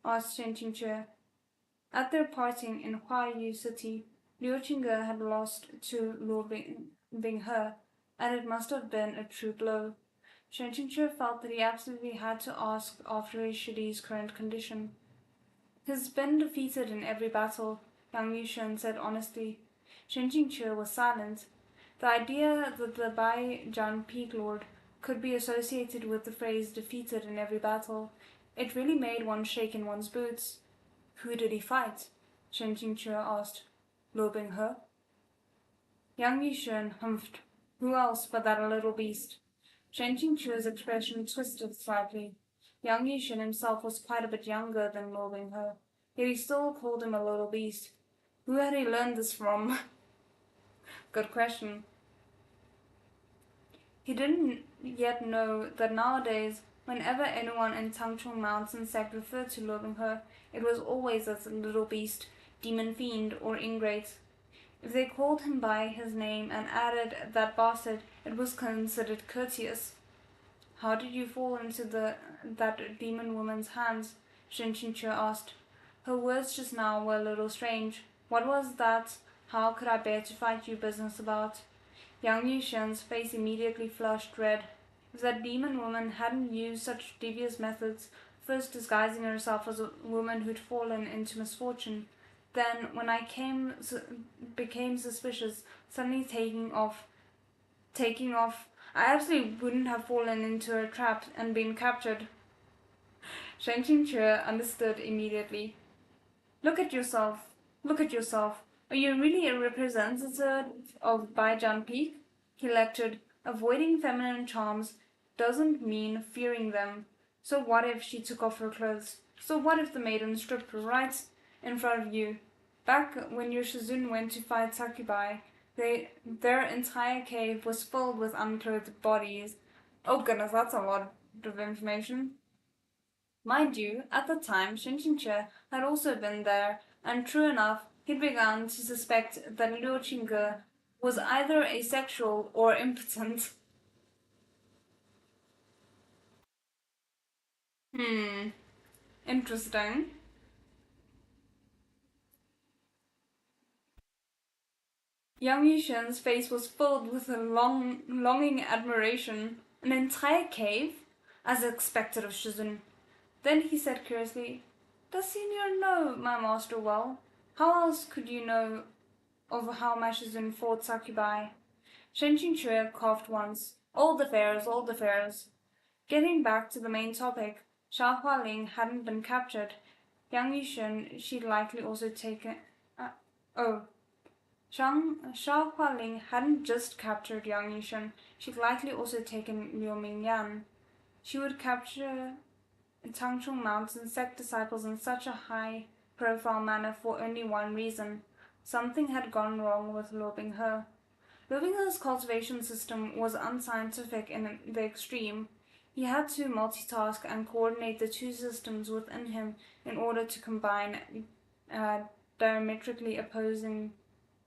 Asked Shen Qingque. At their parting in Huayu City, Liu Qingge had lost to Luo Binghe, and it must have been a true blow. Shen Qingque felt that he absolutely had to ask after his Shidi's current condition. He's been defeated in every battle, Yang Yushen said honestly. Shen Qingque was silent. The idea that the Baijian Peak Lord could be associated with the phrase defeated in every battle, it really made one shake in one's boots. Who did he fight? Shen Qingque asked. Luo Binghe? Yang Yixuan humphed. Who else but that little beast? Shen Qingque's expression twisted slightly. Yang Yixuan himself was quite a bit younger than Luo Binghe, yet he still called him a little beast. Who had he learned this from? Good question. He didn't yet know that nowadays, whenever anyone in Tangchong Mountain sect referred to Luo Binghe, it was always as a little beast, demon fiend, or ingrate. If they called him by his name and added that bastard, it was considered courteous. How did you fall into that demon woman's hands? Shen Qingque asked. Her words just now were a little strange. What was that how could I bear to fight you business about? Yang Yushen's face immediately flushed red. If that demon woman hadn't used such devious methods, first disguising herself as a woman who'd fallen into misfortune, then, when I became suspicious, suddenly taking off, I absolutely wouldn't have fallen into her trap and been captured. Shen Qingque understood immediately. Look at yourself. Are you really a representative of Baijian Peak? He lectured. Avoiding feminine charms doesn't mean fearing them. So what if she took off her clothes? So what if the maiden stripped her right in front of you? Back when your Shizun went to fight Sakubai, their entire cave was filled with unclothed bodies. Oh goodness, that's a lot of information. Mind you, at the time, Shen Qingque had also been there, and true enough, he'd begun to suspect that Liu Qingge was either asexual or impotent. Interesting. Yang Yushen's face was filled with a longing admiration. An entire cave? As expected of Shizun. Then he said curiously, Does Senior know my master well? How else could you know of how my Shizun fought Sakubai? Shen Qingque coughed once. Old affairs. Getting back to the main topic, Xia Hualing hadn't been captured. Yang Yushen she'd likely also taken... Xia Hualing hadn't just captured Yang Yushen, she'd likely also taken Liu Mingyan. She would capture Tangchong Mountain sect disciples in such a high-profile manner for only one reason. Something had gone wrong with Luo Binghe. Luo Binghe's cultivation system was unscientific in the extreme. He had to multitask and coordinate the two systems within him in order to combine diametrically opposing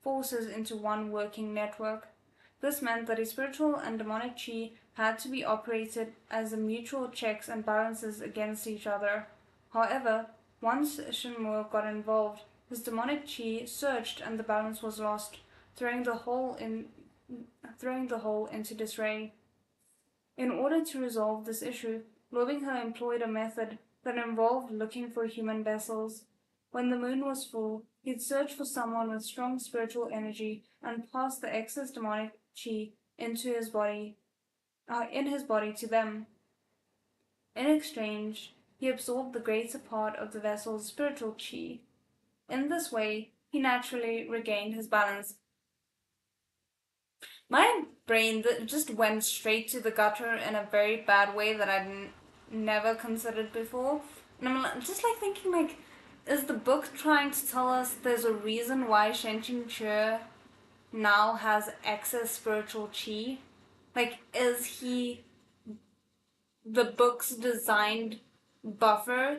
forces into one working network. This meant that his spiritual and demonic chi had to be operated as mutual checks and balances against each other. However, once Shenmue got involved, his demonic chi surged and the balance was lost. throwing the whole into disarray. In order to resolve this issue, Lobingher employed a method that involved looking for human vessels. When the moon was full, he'd search for someone with strong spiritual energy and pass the excess demonic chi in his body to them. In exchange, he absorbed the greater part of the vessel's spiritual chi. In this way, he naturally regained his balance. My brain just went straight to the gutter in a very bad way that I'd never considered before. And I'm just like thinking, like, is the book trying to tell us there's a reason why Shenqing Che now has excess spiritual chi? Like, is he the book's designed buffer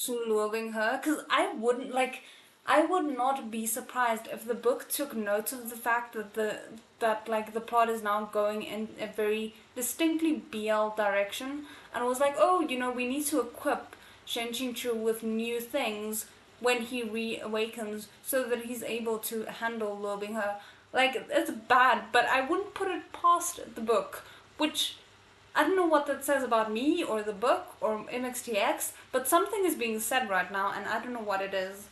to luring her? Because I would not be surprised if the book took note of the fact that the plot is now going in a very distinctly BL direction, and was like, oh, we need to equip Shen Qingchu with new things when he reawakens so that he's able to handle luring her. Like, it's bad, but I wouldn't put it past the book, which I don't know what that says about me or the book or MXTX, but something is being said right now, and I don't know what it is.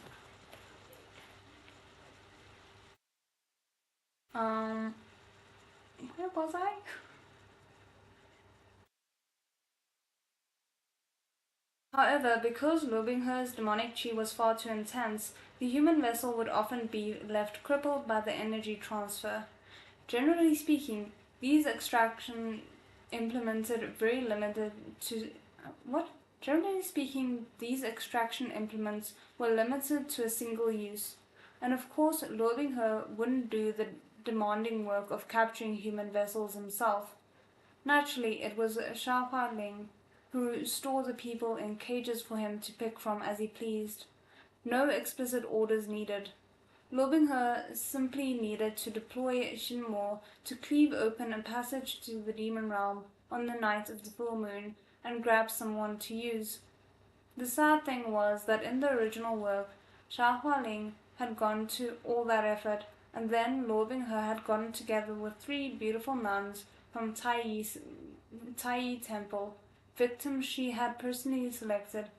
Um, where was I? However, because Lobingher's demonic chi was far too intense, the human vessel would often be left crippled by the energy transfer. Generally speaking, these extraction implemented very limited to what? Generally speaking, these extraction implements were limited to a single use, and of course, Lobingher wouldn't do the demanding work of capturing human vessels himself. Naturally, it was Xiao Ling who stored the people in cages for him to pick from as he pleased. No explicit orders needed. Lobingher simply needed to deploy Shinmo to cleave open a passage to the demon realm on the night of the full moon and grab someone to use. The sad thing was that in the original work, Xia Hualing had gone to all that effort, and then Lobingher had gotten together with 3 beautiful nuns from Tai Temple, victims she had personally selected.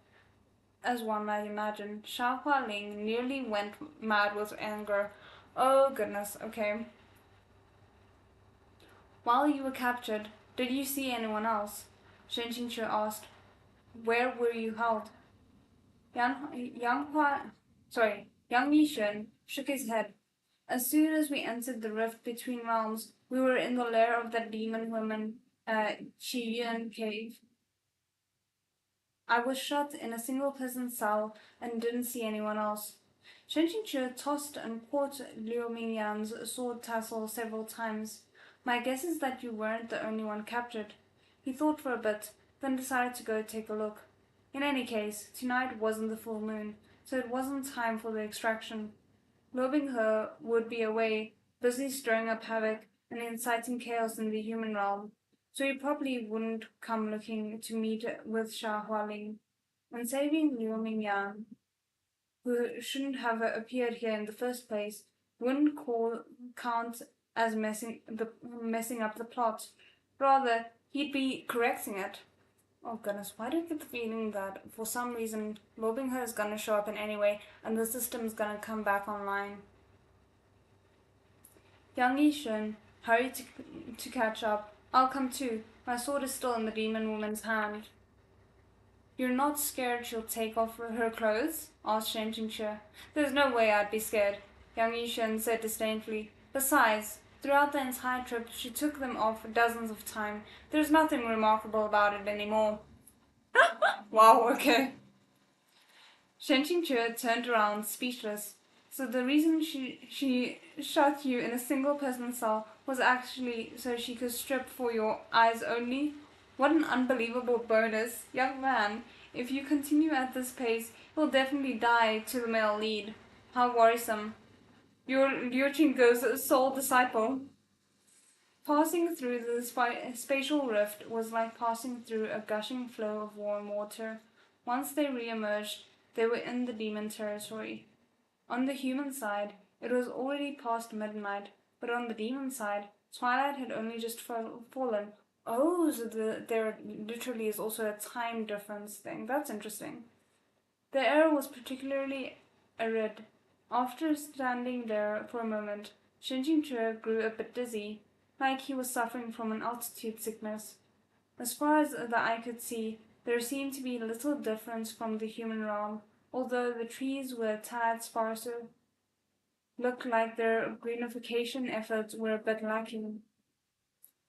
As one might imagine, Xia Hualing nearly went mad with anger. Oh goodness, okay. While you were captured, did you see anyone else? Shen Qingque asked. Where were you held? Yang Yishun shook his head. As soon as we entered the rift between realms, we were in the lair of that demon woman, Qiyuan cave. I was shut in a single prison cell and didn't see anyone else. Shen Qingque tossed and caught Liu Mingyan's sword tassel several times. My guess is that you weren't the only one captured. He thought for a bit, then decided to go take a look. In any case, tonight wasn't the full moon, so it wasn't time for the extraction. Lobingher would be away, busy stirring up havoc and inciting chaos in the human realm, so he probably wouldn't come looking to meet with Xia Hualing. And saving Liu Mingyan, who shouldn't have appeared here in the first place, wouldn't count as messing up the plot. Rather, he'd be correcting it. Oh goodness, why do I get the feeling that for some reason Lobingher is gonna show up in any way and the system's gonna come back online? Yang Yishun hurried to catch up. I'll come too. My sword is still in the demon woman's hand. You're not scared she'll take off her clothes? Asked Shen Qingque. There's no way I'd be scared, Yang Yishun said disdainfully. Besides, throughout the entire trip she took them off dozens of times. There's nothing remarkable about it anymore. Wow, okay. Shen Qingque turned around, speechless. So the reason she shut you in a single person cell was actually so she could strip for your eyes only? What an unbelievable bonus. Young man, if you continue at this pace, you'll definitely die to the male lead. How worrisome. You're Liu Qingge's sole disciple. Passing through the spatial rift was like passing through a gushing flow of warm water. Once they re-emerged, they were in the demon territory. On the human side, it was already past midnight, But on the demon side, twilight had only just fallen. Oh, so there literally is also a time difference thing. That's interesting. The air was particularly arid. After standing there for a moment, Shinjin grew a bit dizzy, like he was suffering from an altitude sickness. As far as the eye could see, there seemed to be little difference from the human realm, although the trees were a tad sparser. Looked like their greenification efforts were a bit lacking.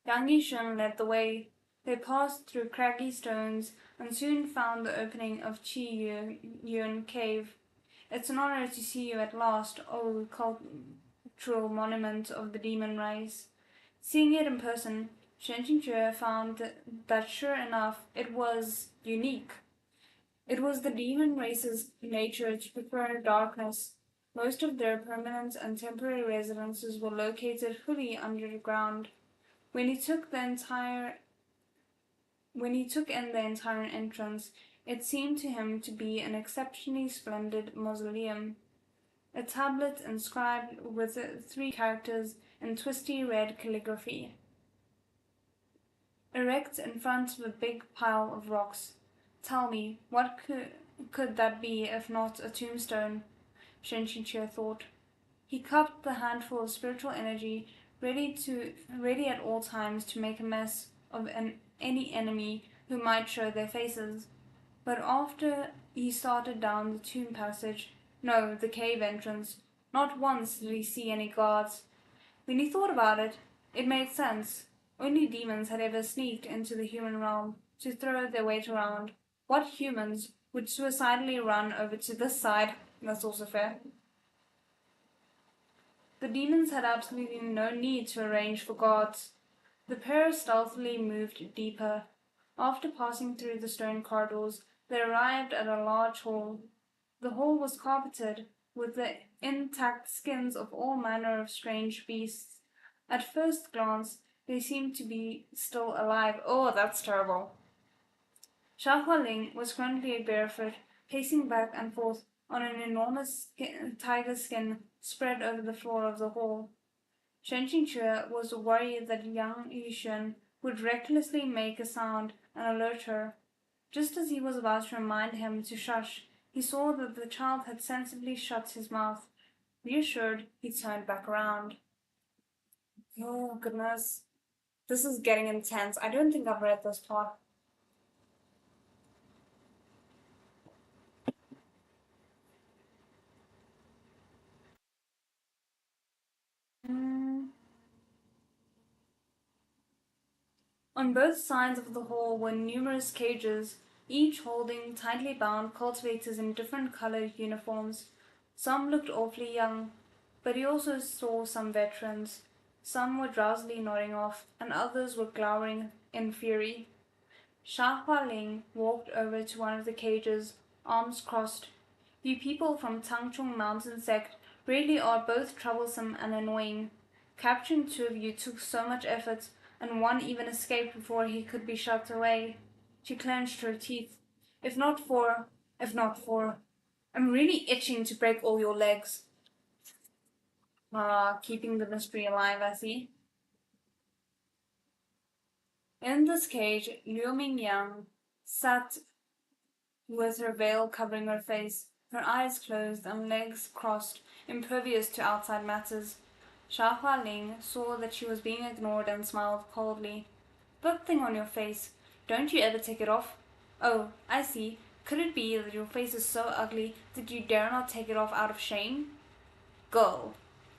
Yang Yishun led the way. They passed through craggy stones and soon found the opening of Chi Yun Cave. It's an honor to see you at last, O cultural monument of the demon race. Seeing it in person, Shen Qingque found that sure enough it was unique. It was the demon race's nature to prefer darkness. Most of their permanent and temporary residences were located fully underground. When he took in the entire entrance, it seemed to him to be an exceptionally splendid mausoleum. A tablet inscribed with 3 characters in twisty red calligraphy, erect in front of a big pile of rocks. Tell me, what could that be if not a tombstone? Shen Qingque thought. He cupped the handful of spiritual energy, ready at all times to make a mess of any enemy who might show their faces. But after he started down the tomb passage, no, the cave entrance, not once did he see any guards. When he thought about it, it made sense. Only demons had ever sneaked into the human realm to throw their weight around. What humans would suicidally run over to this side? That's also fair. The demons had absolutely no need to arrange for guards. The pair stealthily moved deeper. After passing through the stone corridors, they arrived at a large hall. The hall was carpeted with the intact skins of all manner of strange beasts. At first glance, they seemed to be still alive. Oh, that's terrible. Xia Hualing was currently barefoot, pacing back and forth on an enormous tiger skin spread over the floor of the hall. Shen Qingque was worried that Yang Yixuan would recklessly make a sound and alert her. Just as he was about to remind him to shush, he saw that the child had sensibly shut his mouth. Reassured, he turned back around. Oh, goodness. This is getting intense. I don't think I've read this part. Mm. On both sides of the hall were numerous cages, each holding tightly bound cultivators in different colored uniforms. Some looked awfully young, but he also saw some veterans. Some were drowsily nodding off, and others were glowering in fury. Sha Hualing walked over to one of the cages, arms crossed. You people from Tangchung Mountain sect really are both troublesome and annoying. Capturing 2 of you took so much effort, and one even escaped before he could be shot away. She clenched her teeth. If not for, if not for, I'm really itching to break all your legs. Keeping the mystery alive, I see. In this cage, Liu Mingyang sat with her veil covering her face, her eyes closed and legs crossed, impervious to outside matters. Xia Hualing saw that she was being ignored and smiled coldly. That thing on your face, don't you ever take it off? Oh, I see. Could it be that your face is so ugly that you dare not take it off out of shame? Girl,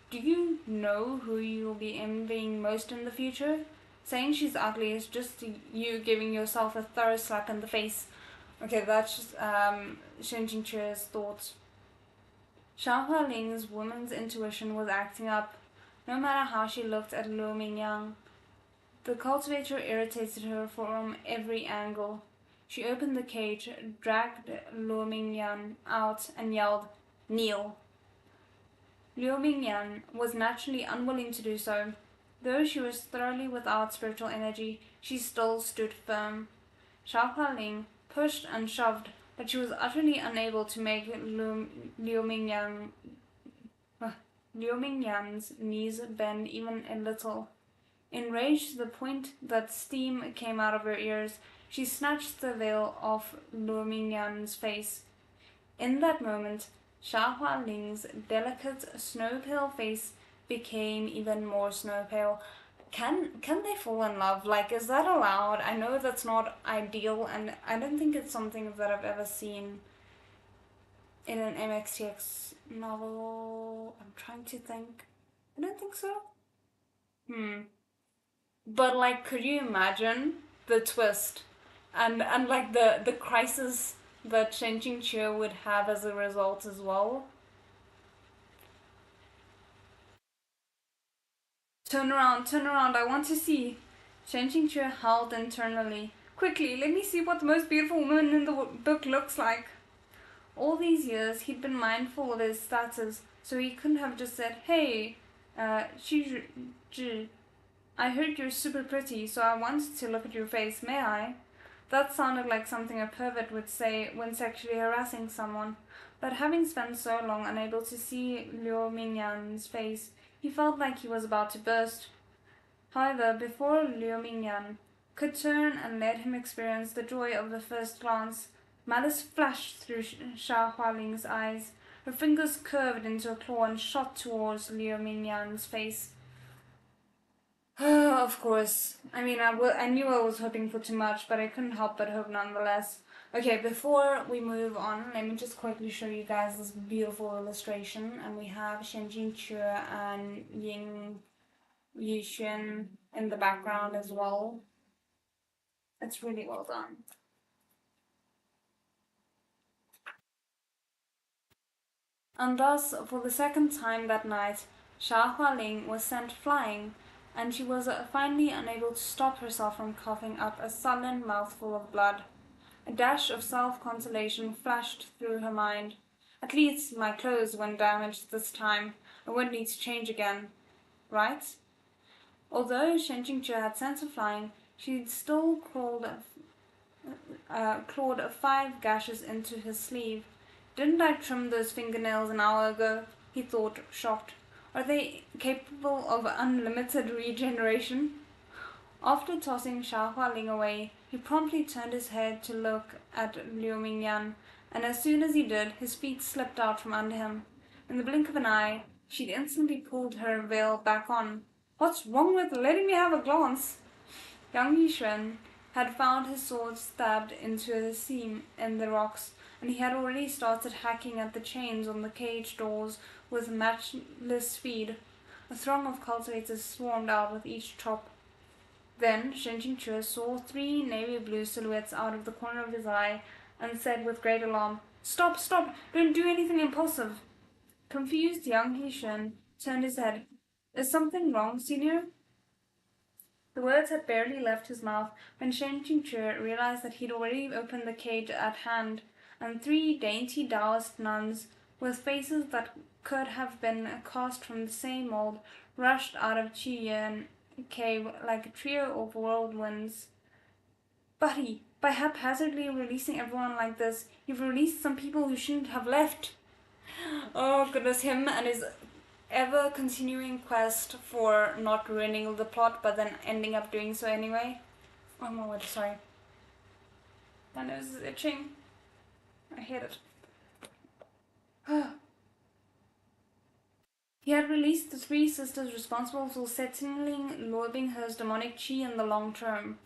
do you know who you'll be envying most in the future? Saying she's ugly is just you giving yourself a thorough slap in the face. Okay, that's just Shen Jingque's thoughts. Xiao Hualing's woman's intuition was acting up, no matter how she looked at Lu Mingyang. The cultivator irritated her from every angle. She opened the cage, dragged Lu Mingyang out, and yelled, "Kneel!" Liu Mingyan was naturally unwilling to do so. Though she was thoroughly without spiritual energy, she still stood firm. Xiao Hualing pushed and shoved, but she was utterly unable to make Liu Mingyan Liu Mingyan's knees bent even a little. Enraged to the point that steam came out of her ears, she snatched the veil off Liu Mingyan's face. In that moment, Xia Hualing's delicate snow-pale face became even more snow-pale. Can they fall in love? Like, is that allowed? I know that's not ideal, and I don't think it's something that I've ever seen in an MXTX novel. I'm trying to think. I don't think so. But like, could you imagine the twist, and like the crisis that Shen Qingque would have as a result as well? Turn around, I want to see. Shen Qingque howled internally. Quickly, let me see what the most beautiful woman in the book looks like. All these years, he'd been mindful of his status, so he couldn't have just said, "Hey, Xi Zhi, I heard you're super pretty, so I wanted to look at your face. May I?" That sounded like something a pervert would say when sexually harassing someone. But having spent so long unable to see Liu Mingyan's face, he felt like he was about to burst. However, before Liu Mingyan could turn and let him experience the joy of the first glance, malice flashed through Xia Hualing's eyes. Her fingers curved into a claw and shot towards Liu Mingyan's face. Of course. I mean, I knew I was hoping for too much, but I couldn't help but hope nonetheless. Okay, before we move on, let me just quickly show you guys this beautiful illustration. And we have Shen Jingque and Ying Yixuan in the background as well. It's really well done. And thus, for the second time that night, Xia Hualing was sent flying, and she was finally unable to stop herself from coughing up a sullen mouthful of blood. A dash of self-consolation flashed through her mind. At least my clothes weren't damaged this time. I wouldn't need to change again, right? Although Shen Jingque had sent her flying, she'd still clawed 5 gashes into his sleeve. Didn't I trim those fingernails an hour ago? He thought, shocked. Are they capable of unlimited regeneration? After tossing Xia Hualing away, he promptly turned his head to look at Liu Mingyan, and as soon as he did, his feet slipped out from under him. In the blink of an eye, she'd instantly pulled her veil back on. What's wrong with letting me have a glance? Yang Yixuan had found his sword stabbed into a seam in the rocks, and he had already started hacking at the chains on the cage doors with matchless speed. A throng of cultivators swarmed out with each chop. Then Shen Jingque saw 3 navy blue silhouettes out of the corner of his eye and said with great alarm, "Stop, stop! Don't do anything impulsive!" Confused, Yang Yixuan turned his head. "Is something wrong, senior?" The words had barely left his mouth when Shen Jingque realized that he'd already opened the cage at hand, and 3 dainty Taoist nuns, with faces that could have been cast from the same mold, rushed out of Qiyuan cave like a trio of whirlwinds. "Buddy, by haphazardly releasing everyone like this, you've released some people who shouldn't have left." Oh goodness, him and his ever-continuing quest for not ruining the plot, but then ending up doing so anyway. Oh my word, sorry. My nose is itching. I hate it. He had released the 3 sisters responsible for settling Lord Binghe's demonic chi in the long term.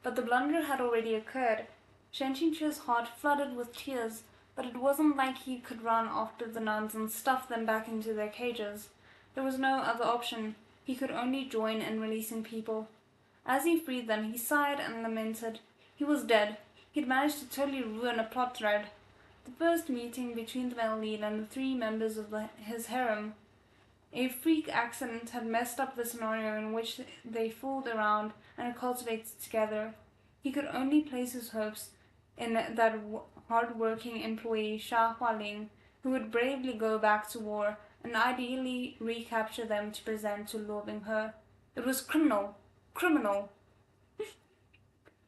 But the blunder had already occurred. Shen Qingque's heart flooded with tears, but it wasn't like he could run after the nuns and stuff them back into their cages. There was no other option. He could only join in releasing people. As he freed them, he sighed and lamented. He was dead. He'd managed to totally ruin a plot thread. The first meeting between the male lead and the 3 members of his harem. A freak accident had messed up the scenario in which they fooled around and cultivated together. He could only place his hopes in that hard-working employee, Xia Hualing, who would bravely go back to war and ideally recapture them to present to Luo Binghe. It was criminal. Criminal.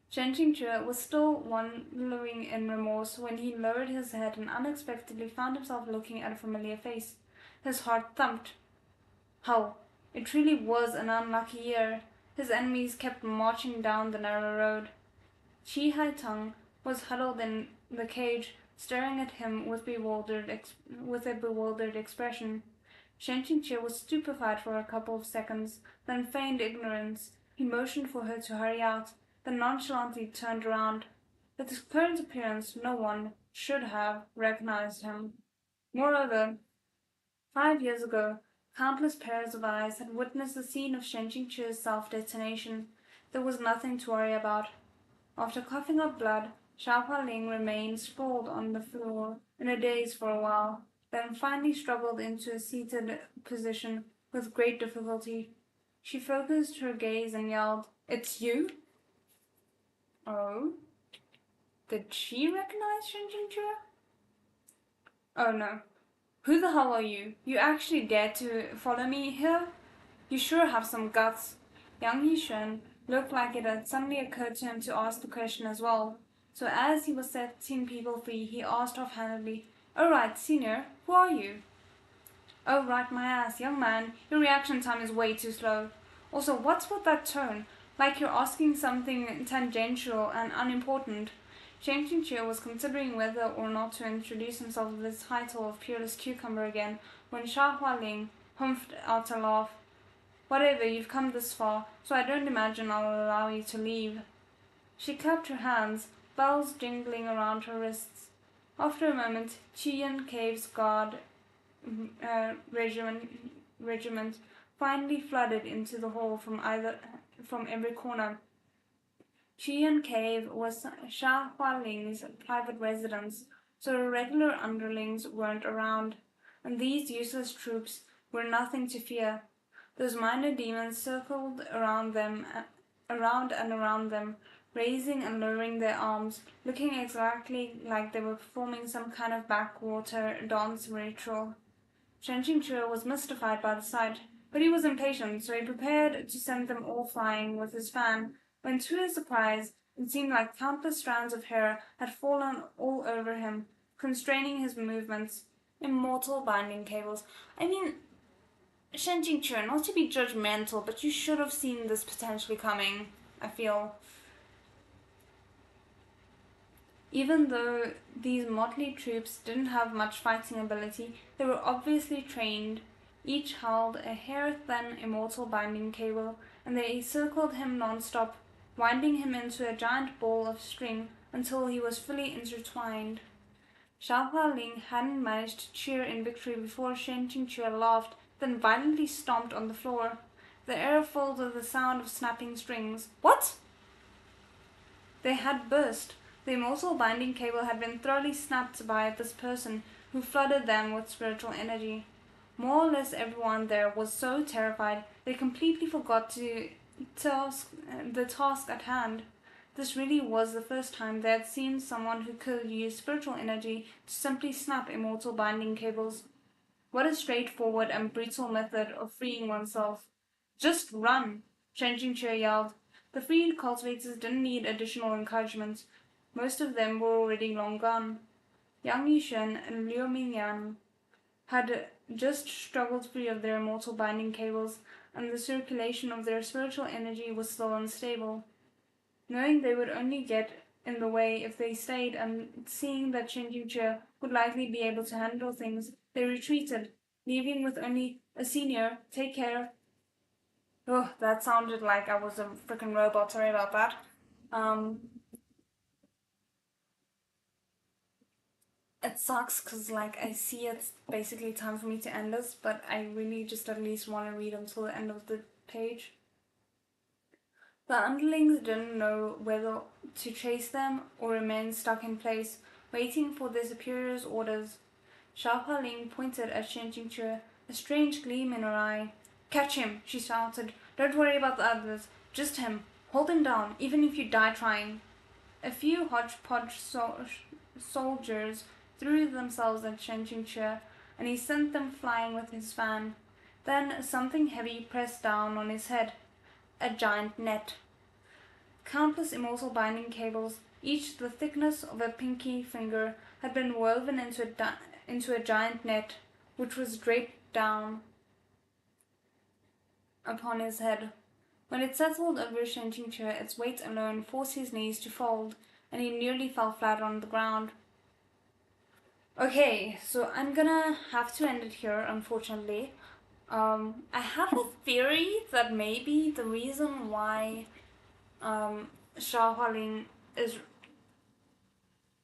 Shen Qingque was still wallowing in remorse when he lowered his head and unexpectedly found himself looking at a familiar face. His heart thumped. How? It really was an unlucky year. His enemies kept marching down the narrow road. Tong was huddled in the cage, staring at him with a bewildered expression. Shen was stupefied for a couple of seconds, then feigned ignorance. He motioned for her to hurry out, then nonchalantly turned around. With his current appearance, no one should have recognized him. Moreover, 5 years ago, countless pairs of eyes had witnessed the scene of Shen Qingqi's self-detonation. There was nothing to worry about. After coughing up blood, Xiao Hualing remained sprawled on the floor in a daze for a while, then finally struggled into a seated position with great difficulty. She focused her gaze and yelled, "It's you?" Oh? Did she recognize Shen Qingqi? Oh no. Who the hell are you? You actually dare to follow me here? You sure have some guts. Yang Yishen looked like it had suddenly occurred to him to ask the question as well. So as he was setting people free, he asked offhandedly, "All right, senior, who are you?" "Oh, right my ass, young man, your reaction time is way too slow. Also, what's with that tone? Like you're asking something tangential and unimportant." Chen Qingqi was considering whether or not to introduce himself with his title of Peerless Cucumber again when Xia Hualing humphed out a laugh. "Whatever, you've come this far, so I don't imagine I'll allow you to leave." She clapped her hands, bells jingling around her wrists. After a moment, Qian Cave's guard regiment finally flooded into the hall from every corner. Qian Cave was Sha Hualing's private residence, so her regular underlings weren't around, and these useless troops were nothing to fear. Those minor demons circled around and around them, raising and lowering their arms, looking exactly like they were performing some kind of backwater dance ritual. Shen Qingqi was mystified by the sight, but he was impatient, so he prepared to send them all flying with his fan, when to his surprise it seemed like countless strands of hair had fallen all over him, constraining his movements. Immortal binding cables. I mean, Shen Qingqi, not to be judgmental, but you should have seen this potentially coming, I feel. Even though these motley troops didn't have much fighting ability, they were obviously trained. Each held a hair-thin immortal binding cable, and they circled him non-stop, winding him into a giant ball of string until he was fully intertwined. Xiao Hualing hadn't managed to cheer in victory before Shen Qingqi laughed, then violently stomped on the floor. The air filled with the sound of snapping strings. What? They had burst. The immortal binding cable had been thoroughly snapped by this person, who flooded them with spiritual energy. More or less everyone there was so terrified they completely forgot the task at hand. This really was the first time they had seen someone who could use spiritual energy to simply snap immortal binding cables. What a straightforward and brutal method of freeing oneself. "Just run!" Shen Qingqi yelled. The freed cultivators didn't need additional encouragement. Most of them were already long gone. Yang Yishen and Liu Mingyan had just struggled free of their immortal binding cables, and the circulation of their spiritual energy was still unstable. Knowing they would only get in the way if they stayed, and seeing that Shen Qingqi would likely be able to handle things, they retreated, leaving with only a "Senior, take care." Oh, that sounded like I was a freaking robot. Sorry about that. Um, it sucks because like I see it's basically time for me to end this, but I really just at least want to read until the end of the page. The underlings didn't know whether to chase them or remain stuck in place, waiting for their superior's orders. Xiao Hualing pointed at Shen Qingqi, a strange gleam in her eye. "Catch him!" she shouted. "Don't worry about the others. Just him. Hold him down, even if you die trying." A few hodgepodge soldiers threw themselves at Shen Qingqi, and he sent them flying with his fan. Then something heavy pressed down on his head. A giant net. Countless immortal binding cables, each the thickness of a pinky finger, had been woven into a giant net, which was draped down. upon his head. When it settled over his changing chair, its weight alone forced his knees to fold, and he nearly fell flat on the ground. Okay, so I'm gonna have to end it here, unfortunately. I have a theory that maybe the reason why Xiao Hualing is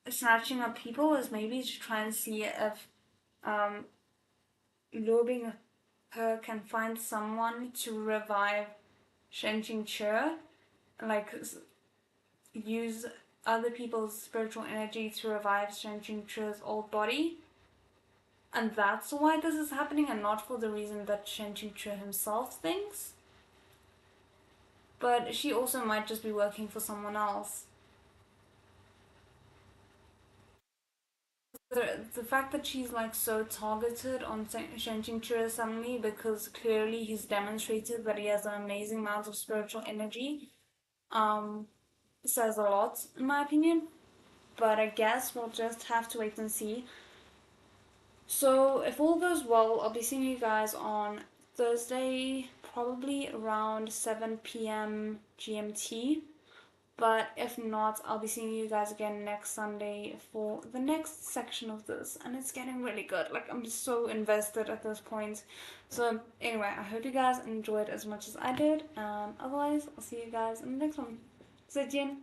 snatching up people is maybe to try and see if um, Luo Bing He can find someone to revive Shen Qingque, like use other people's spiritual energy to revive Shen Qingque's old body. And that's why this is happening, and not for the reason that Shen Qingque himself thinks. But she also might just be working for someone else. The fact that she's like so targeted on Shen Qingque suddenly, because clearly he's demonstrated that he has an amazing amount of spiritual energy, says a lot in my opinion. But I guess we'll just have to wait and see. So if all goes well, I'll be seeing you guys on Thursday, probably around 7 p.m. GMT. But if not, I'll be seeing you guys again next Sunday for the next section of this. And it's getting really good. Like, I'm so invested at this point. So, anyway, I hope you guys enjoyed as much as I did. And otherwise, I'll see you guys in the next one. 再见。